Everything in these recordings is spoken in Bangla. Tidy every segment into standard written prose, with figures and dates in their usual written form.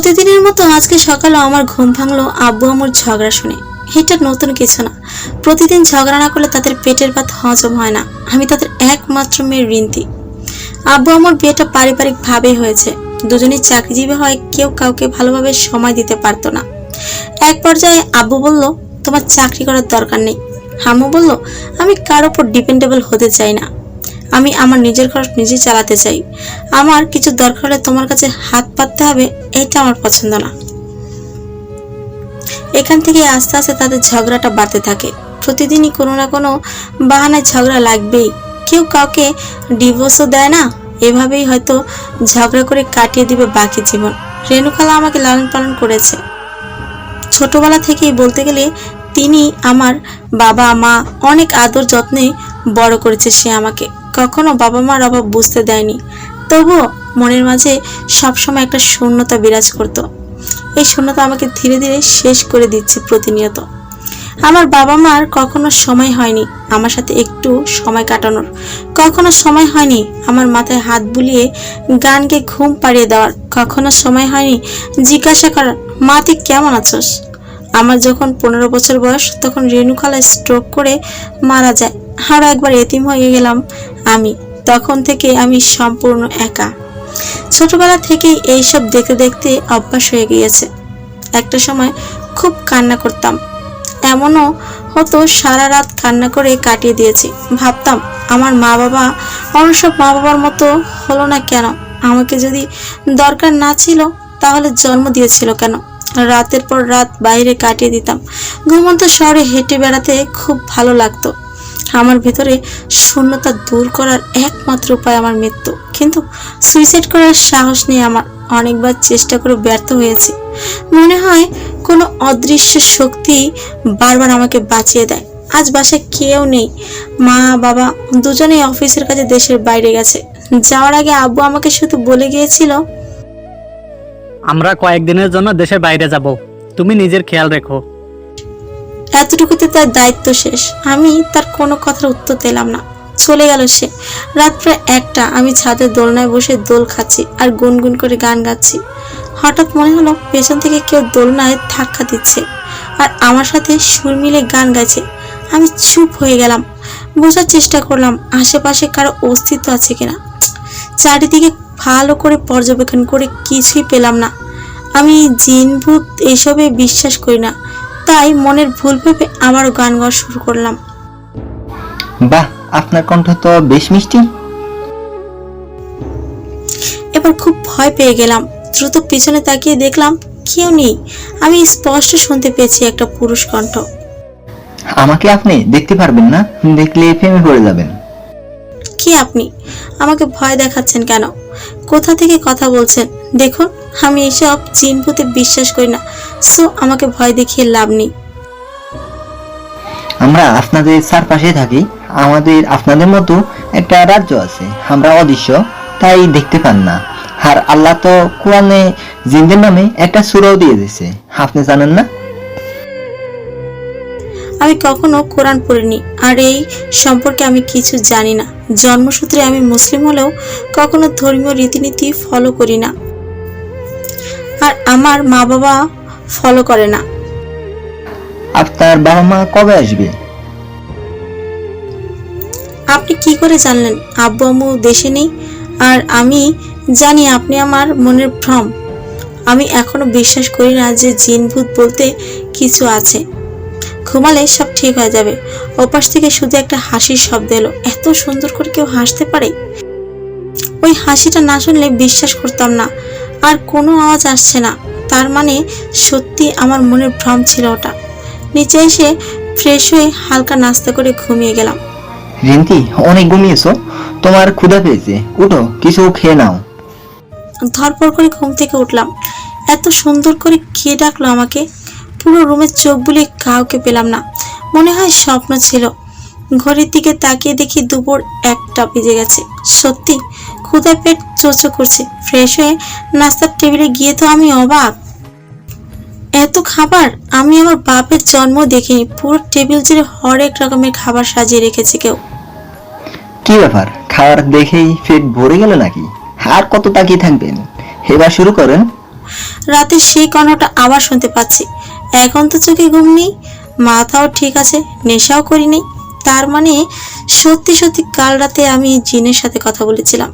প্রতিদিনের মতো আজকে সকালে আমার ঘুম ভাঙলো আব্বু আম্মুর ঝগড়া শুনে। এটা নতুন কিছু না, প্রতিদিন ঝগড়া না করলে তাদের পেটের ভাত হজম হয় না। আমি তাদের একমাত্র মেয়ে রিন্তি। আব্বু আম্মুর বিয়েটা পারিবারিক ভাবেই হয়েছে। দুজনেই চাকরিজীবী হয়, কেউ কাউকে ভালোভাবে সময় দিতে পারতো না। এক পর্যায়ে আব্বু বলল, তোমার চাকরি করার দরকার নেই। আম্মু বলল, আমি কারোর উপর ডিপেন্ডেবল হতে চাই না। আমি আমার নিজের খরচ নিজে চালাতে চাই। আমার কিছু দরকার হলে তোমার কাছে হাত পাততে হবে, এটা আমার পছন্দ না। এখান থেকে আস্তে আস্তে তাদের ঝগড়াটা বাড়তে থাকে। প্রতিদিনই কোনো না কোনো বাহানায় ঝগড়া লাগবেই। কেউ কাউকে ডিভোর্সও দেয় না। এভাবেই হয়তো ঝগড়া করে কাটিয়ে দিবে বাকি জীবন। রেণুখালা আমাকে লালন পালন করেছে ছোটবেলা থেকেই, বলতে গেলে তিনি আমার বাবা মা অনেক আদর যত্নে বড় করেছে সে আমাকে। কখনো বাবা মার অভাব বুঝতে দেয়নি। তবুও মনের মাঝে সবসময় একটা শূন্যতা বিরাজ করত। এই শূন্যতা আমাকে ধীরে ধীরে শেষ করে দিচ্ছে প্রতিনিয়ত। আমার বাবা মার কখনো সময় হয়নি আমার সাথে একটু সময় কাটানোর। কখনো সময় হয়নি আমার মাথায় হাত বুলিয়ে গান গেয়ে ঘুম পাড়িয়ে দেওয়ার। কখনো সময় হয়নি জিজ্ঞাসা করার, মা তুই কেমন আছোস। আমার যখন 15 বছর বয়স তখন রেণুখালা স্ট্রোক করে মারা যায়। আরও একবার এতিম হয়ে গেলাম আমি। তখন থেকে আমি সম্পূর্ণ একা। ছোটবেলা থেকেই এইসব দেখতে দেখতে অভ্যাস হয়ে গিয়েছে। একটা সময় খুব কান্না করতাম, এমনও হতো সারা রাত কান্না করে কাটিয়ে দিয়েছি। ভাবতাম আমার মা বাবা অন্য সব মা বাবার মতো হলো না কেন। আমাকে যদি দরকার না ছিল তাহলে জন্ম দিয়েছিল কেন। রাতের পর রাত বাইরে কাটিয়ে দিতাম। ঘুমন্ত শহরে হেঁটে বেড়াতে খুব ভালো লাগতো। আমার ভেতরে শূন্যতা দূর করার একমাত্র উপায় আমার মৃত্যু। কিন্তু সুইসাইড করার সাহস নেই আমার। অনেকবার চেষ্টা করে ব্যর্থ হয়েছি। মনে হয় কোনো অদৃশ্য শক্তি বারবার আমাকে বাঁচিয়ে দেয়। আজ বাসায় কেউ নেই। মা বাবা দুজনেই অফিসের কাছে দেশের বাইরে গেছে। যাওয়ার আগে আব্বু আমাকে শুধু বলে গিয়েছিল, আমরা কয়েকদিনের জন্য দেশের বাইরে যাব, তুমি নিজের খেয়াল রেখো। এতটুকুতে তার দায়িত্ব শেষ। আমি তার কোনো কথার উত্তর দিলাম না। চলে গেল সে। রাত প্রায় 1টা। আমি ছাদের দোলনায় বসে দোল খাচ্ছি আর গুনগুন করে গান গাচ্ছি। হঠাৎ মনে হলো পেছন থেকে কেউ দোলনায় ধাক্কা দিচ্ছে আর আমার সাথে সুর মিলে গান গাইছে। আমি চুপ হয়ে গেলাম। বোঝার চেষ্টা করলাম আশেপাশে কারো অস্তিত্ব আছে কিনা। চারিদিকে ভালো করে পর্যবেক্ষণ করে কিছুই পেলাম না। আমি জিন ভূত এসবে বিশ্বাস করি না, তাই মনের ভুল ভেবে আবারও গান গাওয়া শুরু করলাম। বাহ, আপনার কণ্ঠ তো বেশ মিষ্টি। এবার খুব ভয় পেয়ে গেলাম। দ্রুত পিছনে তাকিয়ে দেখলাম কেউ নেই। আমি স্পষ্ট শুনতে পেয়েছি একটা পুরুষ কণ্ঠ। আমাকে আপনি দেখতে পারবেন না, দেখলে প্রেমে পড়ে যাবেন। কি আপনি আমাকে ভয় দেখাচ্ছেন কেন? কোথা থেকে কথা বলছেন? দেখুন আমি এসব জিন ভূতে বিশ্বাস করি না, সো আমাকে ভয় দেখিয়ে লাভ নেই। আমরা আপনাদের চারপাশে থাকি। আমাদের আপনাদের মতো একটা রাজ্য আছে। আমরা অদৃশ্য, তাই দেখতে পান না। আর আল্লাহ তো কোরআনে জিনদের নামে একটা সূরাও দিয়ে দিয়েছে, আপনি জানেন না? আমি কখনো কোরআন পড়িনি আর এই সম্পর্কে আমি কিছু জানি না। জন্মসূত্রে আমি মুসলিম হলেও কখনো ধর্মীয় রীতিনীতি ফলো করি না, আর আমার মা বাবা ফলো করে না। আপনার বাবা মা কবে আসবে? আপনি কি করে জানলেন আব্বু আম্মু দেশে নেই? আর আমি জানি আপনি আমার মনের ভ্রম। আমি এখনো বিশ্বাস করি না যে জিন ভূত বলতে কিছু আছে। ঘুমালে সব ঠিক হয়ে যাবে। ওপাশ থেকে শুধু একটা হাসির শব্দ এলো। এত সুন্দর করে কেউ হাসতে পারে? ওই হাসিটা না শুনলে বিশ্বাস করতাম না। আর কোনো আওয়াজ আসছে না, তার মানে সত্যি আমার মনের ভ্রম ছিল ওটা। নিচে এসে ফ্রেশ হয়ে হালকা নাস্তা করে ঘুমিয়ে গেলাম। রিন্তি, অনেক ঘুমিয়েছো, তোমার ক্ষুধা পেয়েছে, উঠো কিছু খেয়ে নাও। ধরপড় করে ঘুম থেকে উঠলাম। এত সুন্দর করে কে ডাকলো আমাকে? পুরো রুমের চোখ বুলিয়ে কাউকে পেলাম না। মনে হয় স্বপ্ন ছিল। ঘড়ির দিকে তাকিয়ে দেখি দুপুর 1টা বেজে গেছে। সত্যি ক্ষুধায় পেট চোচো করছে। ফ্রেশ হয়ে নাস্তার টেবিলে গিয়ে তো আমি অবাক। এত খাবার আমি আমার বাপের জন্ম দেখিনি। পুরো টেবিল জুড়ে হরেক রকমের খাবার সাজিয়ে রেখেছে কেউ। কি ব্যাপার, খাবার দেখেই পেট ভরে গেল নাকি? আর কত তাকিয়ে থাকবেন? এবার শুরু করেন। রাতে সেই কণ্ঠটা আবার শুনতে পাচ্ছি। এখন তো চোখে ঘুম নেই, মাথাও ঠিক আছে, নেশাও করি নেই। তার মানে সত্যি সত্যি কাল রাতে আমি জিনের সাথে কথা বলেছিলাম,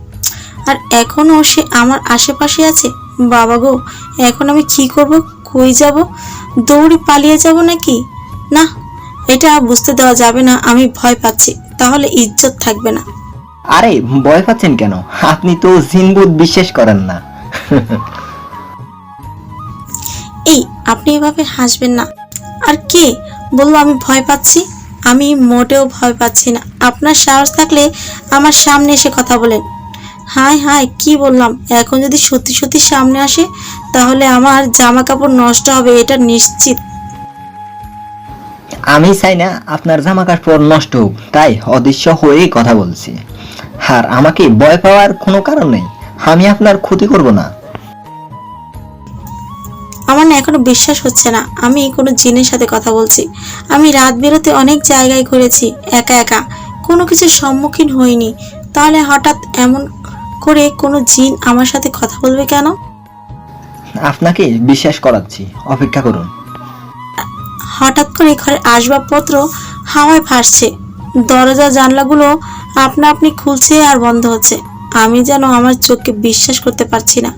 আর এখনো সে আমার আশেপাশে আছে। বাবা গো, এখন আমি কি করব? কই যাব? দৌড়ে পালিয়ে যাব নাকি? না, এটা বুঝতে দেওয়া যাবে না। আমি ভয় পাচ্ছি, তাহলে ইজ্জত থাকবে না। আরে ভয় পাচ্ছেন কেন? আপনি তো জিনভূত বিশ্বাস করেন না। এই, আপনি এভাবে হাসবেন না। আর কে বললো আমি ভয় পাচ্ছি? আমি মোটেও ভয় পাচ্ছি না। আপনার সাহস থাকলে আমার সামনে এসে কথা বলেন। হায় হায়, কি বললাম? এখন যদি সত্যি সত্যি সামনে আসে তাহলে আমার জামা কাপড় নষ্ট হবে, এটা নিশ্চিত। আমি চাই না আপনার জামা কাপড় নষ্ট হোক, তাই অদৃশ্য হয়েই কথা বলছি। আর আমাকে ভয় পাওয়ার কোনো কারণ নেই, আমি আপনার ক্ষতি করব না। আমার না এখনো বিশ্বাস হচ্ছে না আমি কোনো জিনের সাথে কথা বলছি। আমি রাত বেরোতে অনেক জায়গায় ঘুরেছি একা একা, কোনো কিছুর সম্মুখীন হইনি। তাহলে হঠাৎ এমন করে কোনো জিন আমার সাথে কথা বলবে কেন? আপনাকে বিশ্বাস করাচ্ছি, অপেক্ষা করুন। হঠাৎ করে ঘরের আসবাবপত্র হাওয়ায় ভাসছে, দরজা জানলাগুলো আপনা আপনি খুলছে আর বন্ধ হচ্ছে। আমি যেন আমার চোখকে বিশ্বাস করতে পারছি না।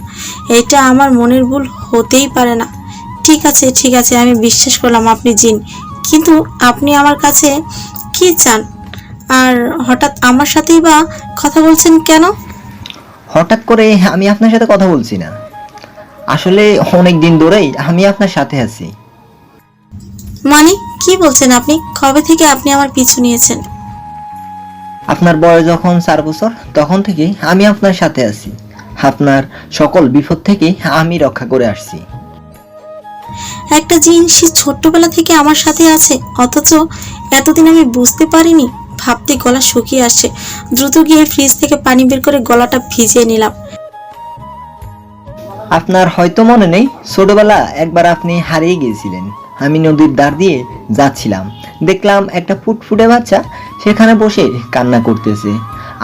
এটা আমার মনের ভুল হতেই পারে না। ঠিক আছে ঠিক আছে, আমি বিশ্বাস করলাম আপনি জিন, কিন্তু আপনি আমার কাছে কি চান? আর হঠাৎ আমার সাথেই বা কথা বলছেন কেন? হঠাৎ করে আমি আপনার সাথে কথা বলছি না, আসলে অনেক দিন ধরেই আমি আপনার সাথে আছি। মানে কি বলছেন আপনি? কবে থেকে আপনি আমার পিছু নিয়েছেন? আপনার বয়স যখন 4 বছর তখন থেকে আমি আপনার সাথে আছি। আপনার সকল বিপদ থেকে আমি রক্ষা করে আসছি। একটা জিন সে ছোট্টবেলা থেকে আমার সাথে আছে, অথচ এতদিন আমি বুঝতে পারিনি। ভাবতে গলা শুকিয়ে আসছে। দ্রুত গিয়ে ফ্রিজ থেকে পানি বের করে গলাটা ভিজিয়ে নিলাম। আপনার হয়তো মনে নেই, ছোটবেলা একবার আপনি হারিয়ে গিয়েছিলেন। আমি নদীর ধার দিয়ে যাচ্ছিলাম, দেখলাম একটা ফুটফুটে বাচ্চা সেখানে বসে কান্না করতেছে।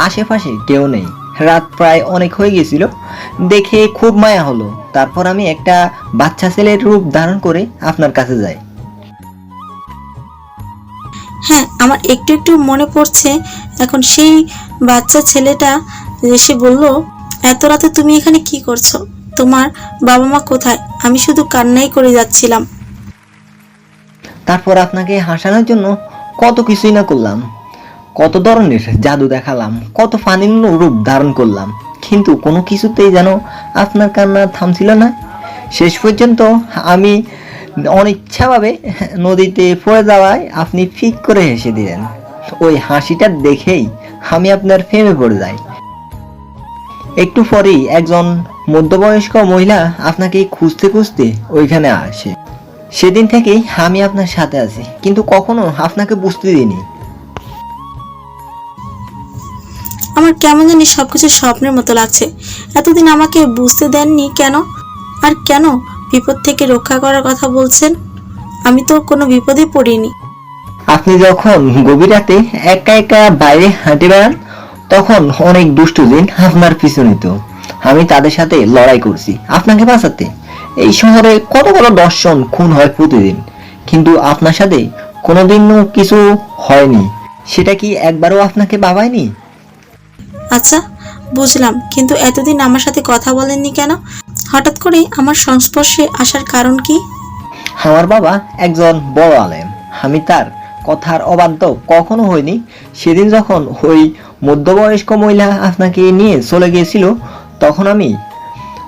আশেপাশে কেউ নেই, রাত প্রায় অনেক হয়ে গেছিল। দেখে খুব মায়া হলো। তারপর আমি একটা বাচ্চা ছেলের রূপ ধারণ করে আপনার কাছে যাই। হ্যাঁ, আমার একটু একটু মনে পড়ছে এখন। সেই বাচ্চা ছেলেটা এসে বলল, এত রাতে তুমি এখানে কি করছো? তোমার বাবা মা কোথায়? আমি শুধু কান্নাই করে যাচ্ছিলাম। তারপর আপনাকে হাসানোর জন্য কত কিছুই না করলাম, কত ধরনের জাদু দেখালাম, কত ফানি রূপ ধারণ করলাম, কিন্তু কোনো কিছুতেই যেন আপনার কান্না থামছিল না। শেষ পর্যন্ত আমি অনিচ্ছাভাবে নদীতে পড়ে যাওয়ায় আপনি ফিক করে হেসে দিলেন। ওই হাসিটা দেখেই আমি আপনার প্রেমে পড়ে যাই। একটু পরেই একজন মধ্যবয়স্ক মহিলা আপনাকে খুঁজতে খুঁজতে ওইখানে আসে। সেদিন থেকেই আমি আপনার সাথে আছি, কিন্তু কখনো আপনাকে বুঝতে দিইনি। আমার কেমন জানি সবকিছু স্বপ্নের মতো লাগছে। এতদিন আমাকে বুঝতে দেননি কেন? আর কেন বিপদ থেকে রক্ষা করার কথা বলছেন? আমি তো কোনো বিপদে পড়িনি। আপনি যখন গভীর রাতে একা একা বাইরে হাঁটে বেড়ান, তখন অনেক দুষ্ট জিন আপনার পিছু নিত। আমি তাদের সাথে লড়াই করছি আপনাকে বাঁচাতে। এই শহরে কত কত দর্শন খুন হয় প্রতিদিন, কিন্তু আপনার সাথে কোনোদিনও কিছু হয়নি। সেটা কি একবারও আপনাকে ভাবায়নি? আচ্ছা, বুঝলাম, কিন্তু এতদিন আমার সাথে কথা বলেননি কেন? হঠাৎ করে আমার সংস্পর্শে আসার কারণ কি? আমার বাবা একজন বড় আলেম, আমি তার কথার অবাধ্য কখনো হয়নি। সেদিন যখন ওই মধ্যবয়স্ক মহিলা আপনাকে নিয়ে চলে গিয়েছিল, তখন আমি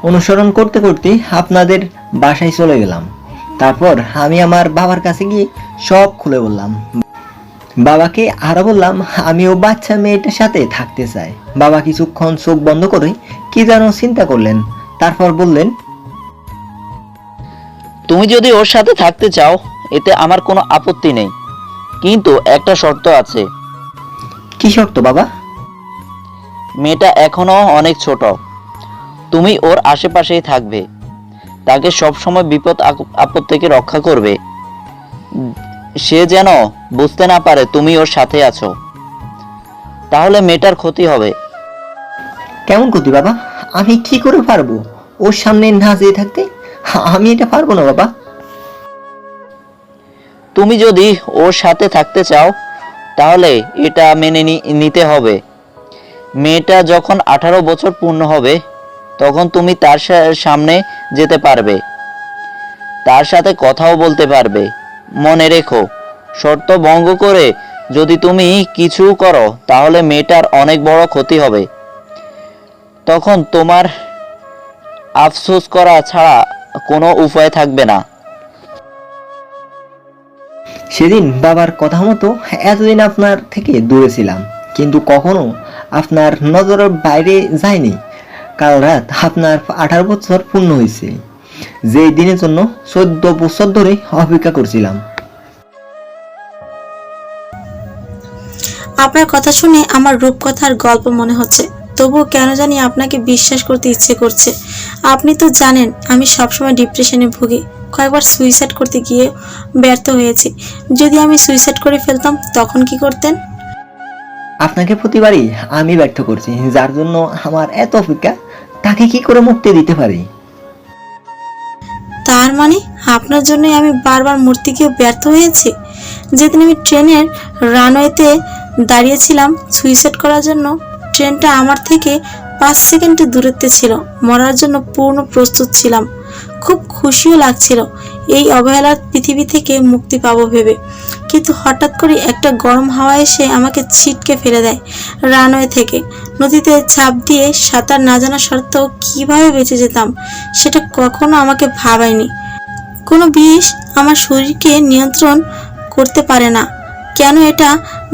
অনুসরণ করতে করতে আপনাদের বাসায় চলে গেলাম। তারপর আমি আমার বাবার কাছে গিয়ে সব খুলে বললাম। বাবাকে আরো বললাম আমিও বাচ্চা মেয়েটার সাথে থাকতে চাই। বাবা কিছুক্ষণ চোখ বন্ধ করে কি যেন চিন্তা করলেন, তারপর বললেন, তুমি যদি ওর সাথে থাকতে চাও এতে আমার কোনো আপত্তি নেই, কিন্তু একটা শর্ত আছে। কি শর্ত বাবা? মেয়েটা এখনো অনেক ছোট, তুমি ওর আশেপাশেই থাকবে, তাকে সবসময় বিপদ আপদ থেকে রক্ষা করবে। সে যেন বুঝতে না পারে তুমি ওর সাথে আছো, তাহলে মেয়েটার ক্ষতি হবে। কেমন ক্ষতি বাবা? আমি কি করে পারবো ওর সামনে না যেয়ে থাকতে? আমি এটা পারবো না বাবা। তুমি যদি ওর সাথে থাকতে চাও তাহলে এটা মেনে নিতে হবে। মেয়েটা যখন 18 বছর পূর্ণ হবে তখন তুমি তার সামনে যেতে পারবে, তার সাথে কথাও বলতে পারবে। মনে রেখো, শর্ত ভঙ্গ করে যদি তুমি কিছু করো তাহলে মেয়েটার অনেক বড় ক্ষতি হবে। তখন তোমার আফসোস করা ছাড়া কোনো উপায় থাকবে না। সেদিন বাবার কথা মতো এতদিন আপনার থেকে দূরে ছিলাম, কিন্তু কখনো আপনার নজরের বাইরে যায়নি। কাল রাত আপনার 18 বছর পূর্ণ হয়েছে, যে দিনের জন্য 14 বছর ধরে অপেক্ষা করছিলাম। আপনার কথা শুনে আমার রূপকথার গল্প মনে হচ্ছে, তবুও কেন জানি আপনাকে বিশ্বাস করতে ইচ্ছে করছে। আপনি তো জানেন আমি সবসময় ডিপ্রেশনে ভুগি, কয়েকবার সুইসাইড করতে গিয়ে ব্যর্থ হয়েছি। যদি আমি সুইসাইড করে ফেলতাম তখন কি করতেন? আপনাকে প্রতিবারই আমি ব্যর্থ করছি, যার জন্য আমার এত অপেক্ষা, তাকে কি করে মুক্তি দিতে পারি? তার মানে আপনার জন্যই আমি বারবার মরতে গিয়ে ব্যর্থ হয়েছি। যেদিন আমি ট্রেনের রানওয়েতে দাঁড়িয়েছিলাম সুইসাইড করার জন্য, ট্রেনটা আমার থেকে 5 সেকেন্ডের দূরত্বে ছিল। মরার জন্য পূর্ণ প্রস্তুত ছিলাম, খুব খুশিও লাগছিল এই অবহেলার পৃথিবী থেকে মুক্তি পাবো ভেবে। কিন্তু হঠাৎ করে একটা গরম হাওয়া এসে আমাকে ছিটকে ফেলে দেয় রানওয়ে থেকে। নদীতে ঝাঁপ দিয়ে সাঁতার না জানা সত্ত্বেও কিভাবে বেঁচে যেতাম সেটা কখনো আমাকে ভাবায়নি। কোনো বিষ আমার শরীরকে নিয়ন্ত্রণ করতে পারে না, কেন এটা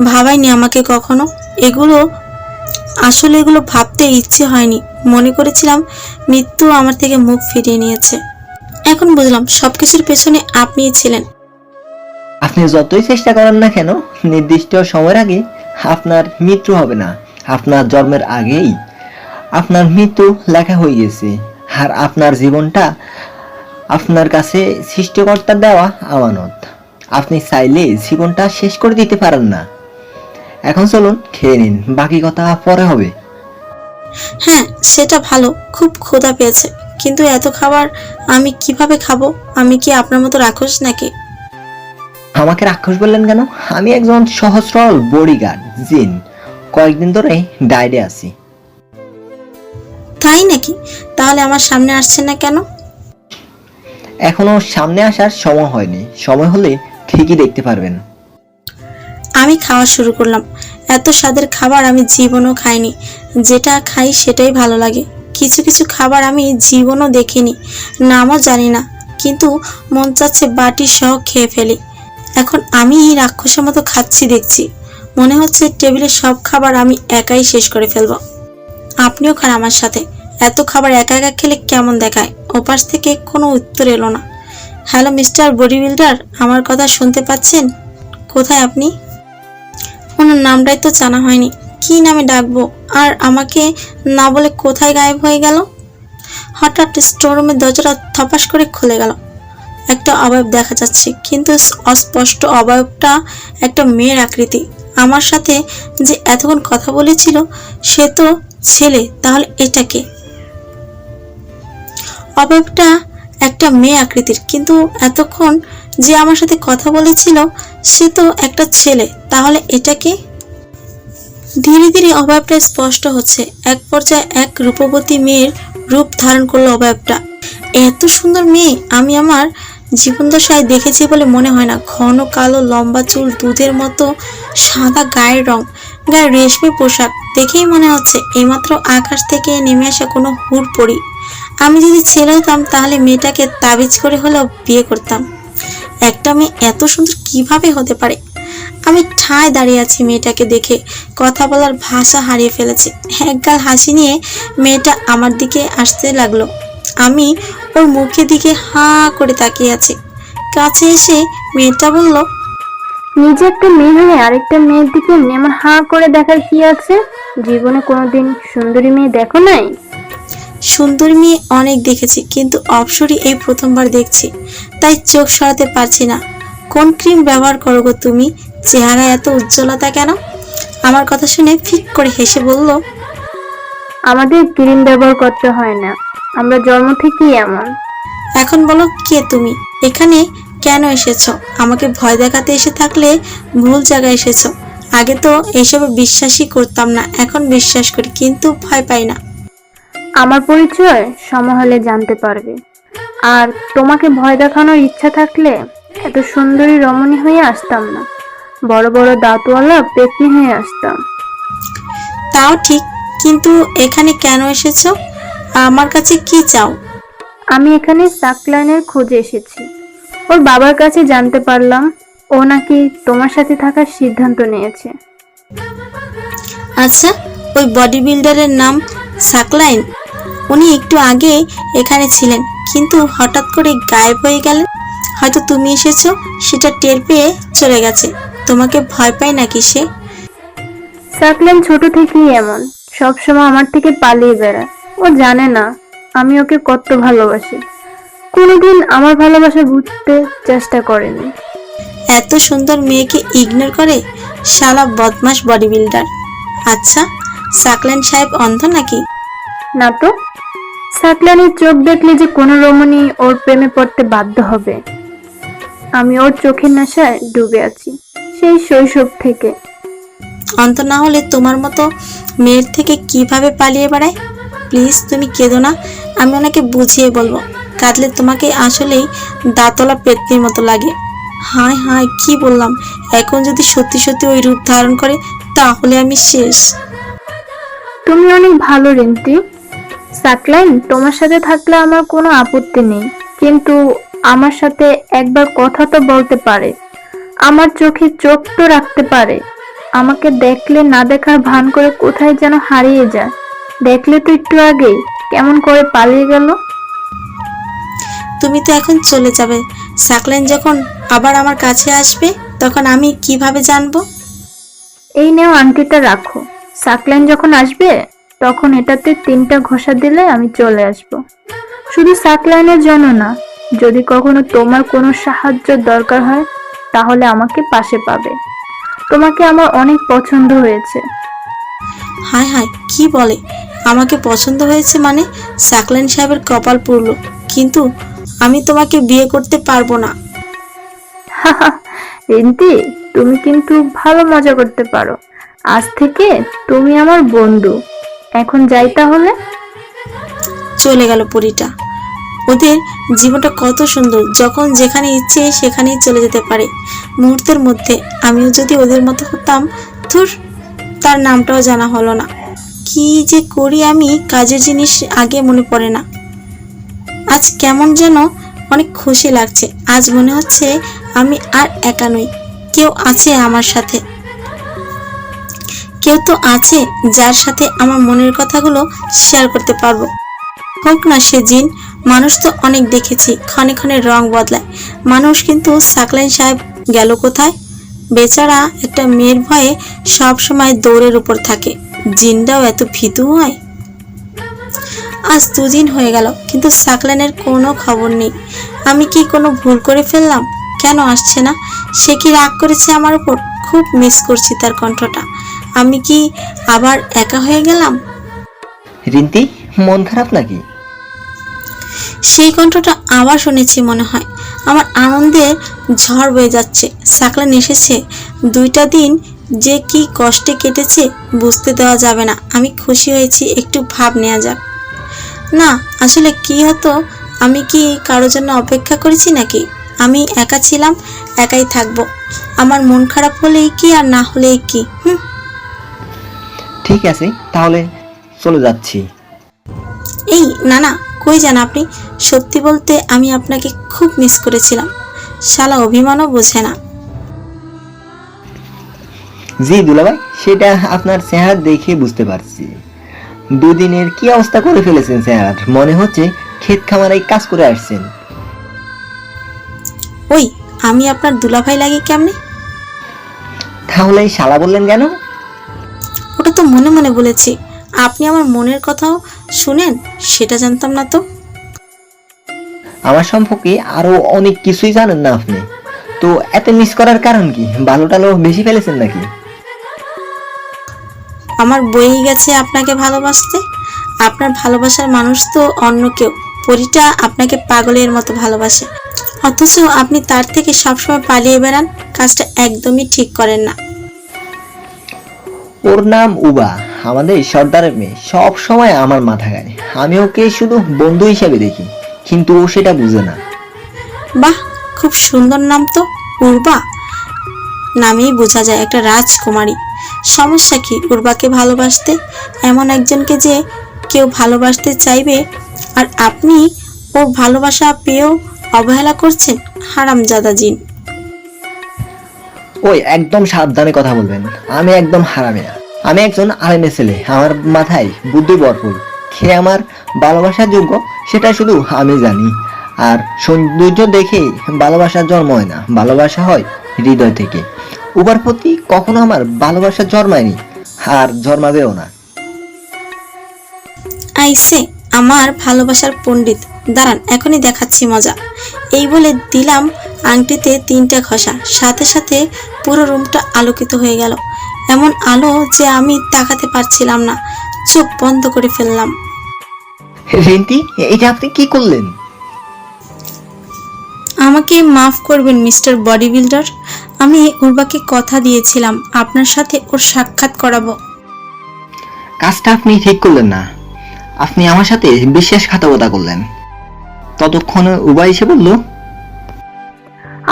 ভাবায়নি আমাকে কখনো। এগুলো ভাবতে ইচ্ছে হয়নি। মনে করেছিলাম মৃত্যু আমার থেকে মুখ ফিরিয়ে নিয়েছে। এখন বুঝলাম সবকিছুর পেছনে আপনিই ছিলেন। আপনি যতই চেষ্টা করেন না কেন, নির্দিষ্ট সময়ের আগে আপনার মৃত্যু হবে না। আপনার জন্মের আগেই আপনার মৃত্যু লেখা হয়ে গেছে, আর আপনার জীবনটা আপনার কাছে সৃষ্টিকর্তার দেওয়া আমানত। আপনি চাইলে জীবনটা শেষ করে দিতে পারেন না। এখন চলুন খেয়ে নিন, বাকি কথা পরে হবে। হ্যাঁ, সেটা ভালো, খুব ক্ষুধা পেয়েছে, কিন্তু এত খাবার আমি কিভাবে খাবো? আমি কি আপনার মতো রাক্ষস নাকি? আমাকে রাক্ষস বললেন কেন? আমি একজন সহজ সরল বডিগার্ড জিন, কয়েকদিন ধরে ডায়েটে আছি। তাই নাকি? তাহলে আমার সামনে আসছেন না কেন? এখনো সামনে আসার সময় হয়নি, সময় হলে ঠিকই দেখতে পারবেন। আমি খাওয়া শুরু করলাম। এত স্বাদের খাবার আমি জীবনও খাইনি। যেটা খাই সেটাই ভালো লাগে। কিছু কিছু খাবার আমি জীবনও দেখিনি, নামও জানি না, কিন্তু মন চাচ্ছে বাটি সহ খেয়ে ফেলি। এখন আমি রাক্ষসের মতো খাচ্ছি দেখছি। মনে হচ্ছে টেবিলের সব খাবার আমি একাই শেষ করে ফেলবো। আপনিও খান আমার সাথে। এত খাবার একা একা খেলে কেমন দেখায়? ওপাশ থেকে কোনো উত্তর এলো না। হ্যালো মিস্টার বডি বিল্ডার, আমার কথা শুনতে পাচ্ছেন? কোথায় আপনি? ওনার নামটাই তো জানা হয়নি, কি নামে ডাকবো? আর আমাকে না বলে কোথায় গায়েব হয়ে গেল? হঠাৎ স্টোররুমের দরজাটা থপাস করে খুলে গেল। একটা অবয়ব দেখা যাচ্ছে, কিন্তু অস্পষ্ট। অবয়বটা একটা মেয়ের আকৃতি। আমার সাথে যে এতক্ষণ কথা বলেছিল সে তো ছেলে, তাহলে এটা কে? অবয়বটা একটা মেয়ে আকৃতির, কিন্তু এতক্ষণ যে আমার সাথে কথা বলেছিল সে তো একটা ছেলে, তাহলে এটা কে? ধীরে ধীরে অবয়বটা স্পষ্ট হচ্ছে। এক পর্যায়ে এক রূপবতী মেয়ের রূপ ধারণ করলো অবয়বটা। এত সুন্দর মেয়ে আমি আমার জীবনদশায় দেখেছি বলে মনে হয় না। ঘন কালো লম্বা চুল, দুধের মতো সাদা গায়ের রং, গায়ে রেশমি পোশাক, দেখেই মনে হচ্ছে এইমাত্র আকাশ থেকে নেমে আসা কোনো হুড়পড়ি। আমি যদি ছেলে হতাম তাহলে মেয়েটাকে তাবিজ করে হলেও বিয়ে করতাম। একটা মেয়ে এত সুন্দর কিভাবে হতে পারে? আমি ঠায় দাঁড়িয়ে আছি মেয়েটাকে দেখে, কথা বলার ভাষা হারিয়ে ফেলেছে। একগাল হাসি নিয়ে মেয়েটা আমার দিকে আসতে লাগলো। আমি ওর মুখের দিকে হাঁ করে তাকিয়ে আছি। কাছে এসে মেয়েটা বলল, নিজে একটা মেয়ে হয়ে আরেকটা মেয়ের দিকে এমন হাঁ করে দেখার কি আছে? জীবনে কোনোদিন সুন্দরী মেয়ে দেখো নাই? সুন্দরী মেয়ে অনেক দেখেছি, কিন্তু অপসরী এই প্রথমবার দেখছি, তাই চোখ সরাতে পারছি না। কোন ক্রিম ব্যবহার করো গো তুমি? চেহারা এত উজ্জ্বলতা কেন? আমার কথা শুনে ফিক করে হেসে বলল, আমাদের ক্রিম ব্যবহার করতে হয় না, আমরা জন্ম থেকেই এমন। এখন এখন বলো কে তুমি, এখানে কেন এসেছো? আমাকে ভয় দেখাতে এসে থাকলে ভুল জায়গায় এসেছো। আগে তো এসবে বিশ্বাসই করতাম না, এখন বিশ্বাস করি, কিন্তু ভয় পাই না। আমার পরিচয় সময় হলে জানতে পারবে। আর তোমাকে ভয় দেখানোর ইচ্ছা থাকলে এত সুন্দরী রমণী হয়ে আসতাম না, বড় বড় দাঁতওয়ালা পেতনি হয়ে আসতাম। তাও ঠিক, কিন্তু এখানে কেন এসেছো? আমার কাছে কি চাও? আমি এখানে সাকলাইনের খোঁজে এসেছি। ওর বাবার কাছে জানতে পারলাম ও নাকি তোমার সাথে থাকার সিদ্ধান্ত নিয়েছে। আচ্ছা, ওই বডি বিল্ডারের নাম সাকলাইন? উনি একটু আগে এখানে ছিলেন, কিন্তু হঠাৎ করে গায়েব হয়ে গেলেন। হয়তো তুমি এসেছো সেটা টের পেয়ে চলে গেছে। তোমাকে ভয় পায় নাকি সে? সাকলাইন ছোট থেকেই এমন, সবসময় আমার থেকে পালিয়ে বেড়ায়। ও জানে না আমি ওকে কত ভালোবাসি। কোনোদিন আমার ভালোবাসা বুঝতে চেষ্টা করেনি। এত সুন্দর মেয়েকে ইগনোর করে? শালা বদমাস বডি বিল্ডার। আচ্ছা, সাকলাইন সাহেব অন্ধ নাকি? না তো, সাকলাইনের চোখ দেখলে যে কোনো রমণী ওর প্রেমে পড়তে বাধ্য হবে। আমি ওর চোখের নেশায় ডুবে আছি সেই শৈশব থেকে। অন্ত না হলে তোমার মতো মেয়ের থেকে কিভাবে পালিয়ে বেড়ায়? প্লিজ তুমি কেঁদো না, আমি ওনাকে বুঝিয়ে বলবো। কাঁদলে তোমাকে আসলেই দাঁতলা পেতনির মতো লাগে। হায় হায়, কি বললাম! এখন যদি সত্যি সত্যি ওই রূপ ধারণ করে তাহলে আমি শেষ। তুমি অনেক ভালো রিন্তি। সাকলাইন তোমার সাথে থাকলে আমার কোনো আপত্তি নেই, কিন্তু আমার সাথে একবার কথা তো বলতে পারে, আমার চোখে চোখ তো রাখতে পারে। আমাকে দেখলে না দেখার ভান করে কোথায় যেন হারিয়ে যায়। দেখলে তো একটু আগেই কেমন করে পালিয়ে গেল। তুমি তো এখন চলে যাবে। সাকলাইন যখন আবার আমার কাছে আসবে তখন আমি কিভাবে জানবো? এই নেও আংটিটা রাখো। সাকলাইন যখন আসবে তখন এটাতে 3টা ঘষা দিলে আমি চলে আসব। শুধু সাকলাইনের জন্য না, যদি কখনো তোমার কোনো সাহায্য দরকার হয় তাহলে আমাকে পাশে পাবে। তোমাকে আমার অনেক পছন্দ হয়েছে। হায় হায়, কি বলে? আমাকে পছন্দ হয়েছে মানে? সাকলাইন সাহেবের কপাল পুড়লো। কিন্তু আমি তোমাকে বিয়ে করতে পারবো না। রিন্তি, তুমি কিন্তু ভালো মজা করতে পারো। আজ থেকে তুমি আমার বন্ধু। এখন যাই তাহলে। চলে গেল পরীটা। ওদের জীবনটা কত সুন্দর, যখন যেখানে ইচ্ছে সেখানেই চলে যেতে পারে মুহূর্তের মধ্যে। আমিও যদি ওদের মতো হতাম। ধুর, তার নামটাও জানা হলো না। কি যে করি আমি, কাজের জিনিস আগে মনে পড়ে না। আজ কেমন যেন অনেক খুশি লাগছে। আজ মনে হচ্ছে আমি আর একা নই, কেউ আছে আমার সাথে। কেউ তো আছে যার সাথে আমার মনের কথাগুলো শেয়ার করতে পারবো। হোক না সে জিন, মানুষ তো অনেক দেখেছি, ক্ষণে ক্ষণে রং বদলায় মানুষ। কিন্তু সাকলাইন সাহেব গেল কোথায়? বেচারা একটা মেয়ের ভয়ে সব সময় দৌড়ের উপর থাকে। জিনটাও এত ভীতু হয়? আজ 2 দিন হয়ে গেল, কিন্তু সাকলাইনের কোনো খবর নেই। আমি কি কোনো ভুল করে ফেললাম? কেন আসছে না? সে কি রাগ করেছে আমার উপর? খুব মিস করছি তার কণ্ঠটা। আমি কি আবার একা হয়ে গেলাম? রিন্তি, মন খারাপ নাকি? সেই কণ্ঠটা আবার শুনেছি মনে হয়। আমার আনন্দের ঝড় বয়ে যাচ্ছে। সাকলাইন এসেছে। 2টা দিন যে কি কষ্টে কেটেছে বুঝতে দেওয়া যাবে না। আমি খুশি হয়েছি, একটু ভাব নেওয়া যাক। না, আসলে কি হতো, আমি কি কারোর জন্য অপেক্ষা করেছি নাকি? আমি একা ছিলাম, একাই থাকবো। আমার মন খারাপ হলেই কি আর না হলেই কি। ঠিক আছে, তাহলে চলে যাচ্ছি। এই না না, কই যান আপনি? সত্যি বলতে আমি আপনাকে খুব মিস করেছিলাম। শালা অভিমানও বোঝে না। জি দুলাভাই, সেটা আপনার চেহারা দেখে বুঝতে পারছি। 2 দিনের কি অবস্থা করে ফেলেছেন চেহারার, মনে হচ্ছে ক্ষেত খামারে কাজ করে আসছেন। ওই, আমি আপনার দুলাভাই লাগি কেমনে? তাহলে এই শালা বললেন কেন? ওটা তো মনে মনে বলেছি। আপনি আমার মনের কথাও শুনেন, সেটা জানতাম না তো। আমার সম্পর্কে আরো অনেক কিছুই জানেন না আপনি। তো এত মিস করার কারণ কি? ভালো টালো বেশি ফেলেছেন নাকি? আমার বয়েই গেছে আপনাকে ভালোবাসতে। আপনার ভালোবাসার মানুষ তো অন্য কেউ, পরীটা আপনাকে পাগলের মতো ভালোবাসে, অথচ আপনি তার থেকে সবসময় পালিয়ে বেড়ান। কাজটা একদমই ঠিক করেন না। ওর নাম উবা, আমাদের সর্দারের মেয়ে। সব সময় আমার মাথা গায়। আমি ওকে শুধু বন্ধু হিসেবে দেখি, কিন্তু ও সেটা বুঝে না। বাহ, খুব সুন্দর নাম তো, উর্বা। নামেই বোঝা যায় একটা রাজকুমারী। সমস্যা কি উর্বাকে ভালোবাসতে? এমন একজনকে যে কেউ ভালোবাসতে চাইবে, আর আপনি ওর ভালোবাসা পেয়েও অবহেলা করছেন। হারামজাদা জিন। ওই একদম সাবধানে কথা বলবেন। আমি একদম হারামি না। আমি একজন আলেমের ছেলে। আমার মাথায় বুদ্ধি ভরপুর। কে আমার ভালোবাসার যোগ্য সেটা শুধু আমি জানি। আর সৌন্দর্য দেখেই ভালোবাসার জন্ম হয় না, ভালোবাসা হয় হৃদয় থেকে। উবার প্রতি কখনো আমার ভালোবাসা জন্মায়নি, আর জন্মাবেও না। আইসে আমার ভালোবাসার পণ্ডিত, দাঁড়ান এখনই দেখাচ্ছি মজা। এই বলে দিলাম আংটিতে 3টা ঘষা। সাথে সাথে পুরো রুমটা আলোকিত হয়ে গেল। এমন আলো যে আমি তাকাতে পারছিলাম না, চোখ বন্ধ করে ফেললাম। রিন্তি, এটা আপনি কি করলেন? আমাকে মাফ করবেন মিস্টার বডি বিল্ডার। আমি উর্বাকে কথা দিয়েছিলাম আপনার সাথে ওর সাক্ষাৎ করাবো। কাজটা আপনি ঠিক করলেন না। আপনি আমার সাথে বিশ্বাসঘাতকতা করলেন। ততক্ষণে উবা এসে বলল,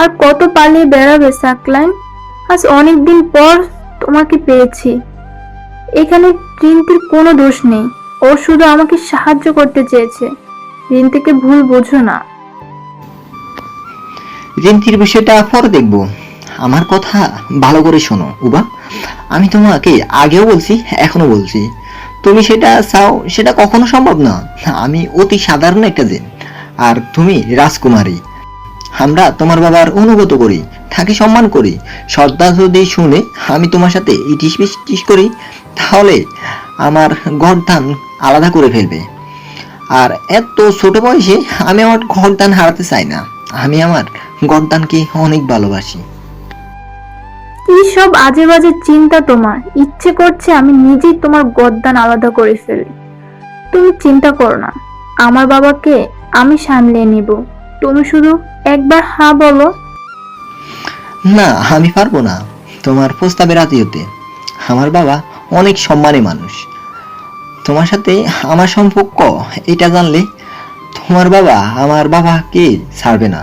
আর কত পালিয়ে বেড়াবে সাকলাইন? আজ অনেকদিন পর তোমাকে পেয়েছি। এখানে রিন্তির কোনো দোষ নেই, ও শুধু আমাকে সাহায্য করতে চেয়েছে। রিন্তিকে ভুল বোঝো না। রিন্তির বিষয়টা পরে দেখব। আমার কথা ভালো করে শোনো উবা। আমি তোমাকে আগেও বলছি, এখনো বলছি, তুমি সেটা চাও সেটা কখনো সম্ভব না। আমি অতি সাধারণ একটা জিন, আর তুমি রাজকুমারী। আমরা তোমার বাবার অনুগত করি, তাকে সম্মান করি। সর্দার যদি শুনে আমি তোমার সাথে ইটিস পিটিস করি, তাহলে আমার গর্দান আলাদা করে ফেলবে। আর এত ছোট বয়সে আমি আমার গর্দান হারাতে চাই না। আমি আমার গর্দানকে অনেক ভালোবাসি। কি সব আজে বাজে চিন্তা তোমার? ইচ্ছে করছে আমি নিজেই তোমার গর্দান আলাদা করে ফেলি। তুমি চিন্তা করো না, আমার বাবাকে আমি সামলে নিব। তুমি শুধু একবার হ্যাঁ বলো। না, আমি পারবো না তোমার প্রস্তাবে রাজি হতে। আমার বাবা অনেক সম্মানী মানুষ। তোমার সাথে আমার সম্পর্ক এটা জানলে তোমার বাবা আমার বাবাকে ছাড়বে না।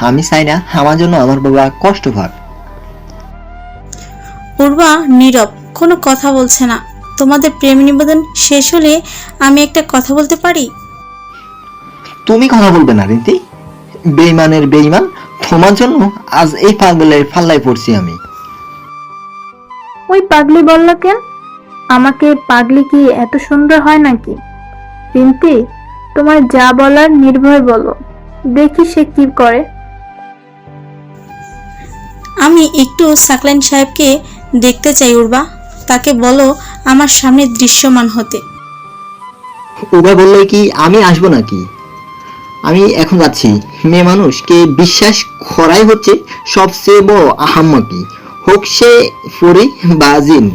আমি চাই না আমার জন্য আমার বাবা কষ্ট পাক। উর্বা নীরব, কোনো কথা বলছে না। তোমাদের প্রেম নিবেদন শেষ হলে আমি একটা কথা বলতে পারি? তুমি কথা বলবে না রিন্তি? বেইমানের বেইমান, তোমার জন্য আজ এই পাগলের ফাল্লায় পড়ছি আমি। ওই পাগলি বললা কেন? আমাকে পাগলি কি এত সুন্দর হয় নাকি? রিন্তি, তোমার যা বলার নির্ভয় বলো, দেখি সে কি করে। আমি একটু সাকলাইন সাহেবকে দেখতে চাই উর্বা। তাকে বলো আমার সামনে দৃশ্যমান হতে। উবা বললে কি আমি আসবো নাকি? আমি এখন যাচ্ছি। মেয়ে মানুষকে বিশ্বাস করাই হচ্ছে সবচেয়ে বড় আহাম্মকি, হোক সে পরি বা জিন।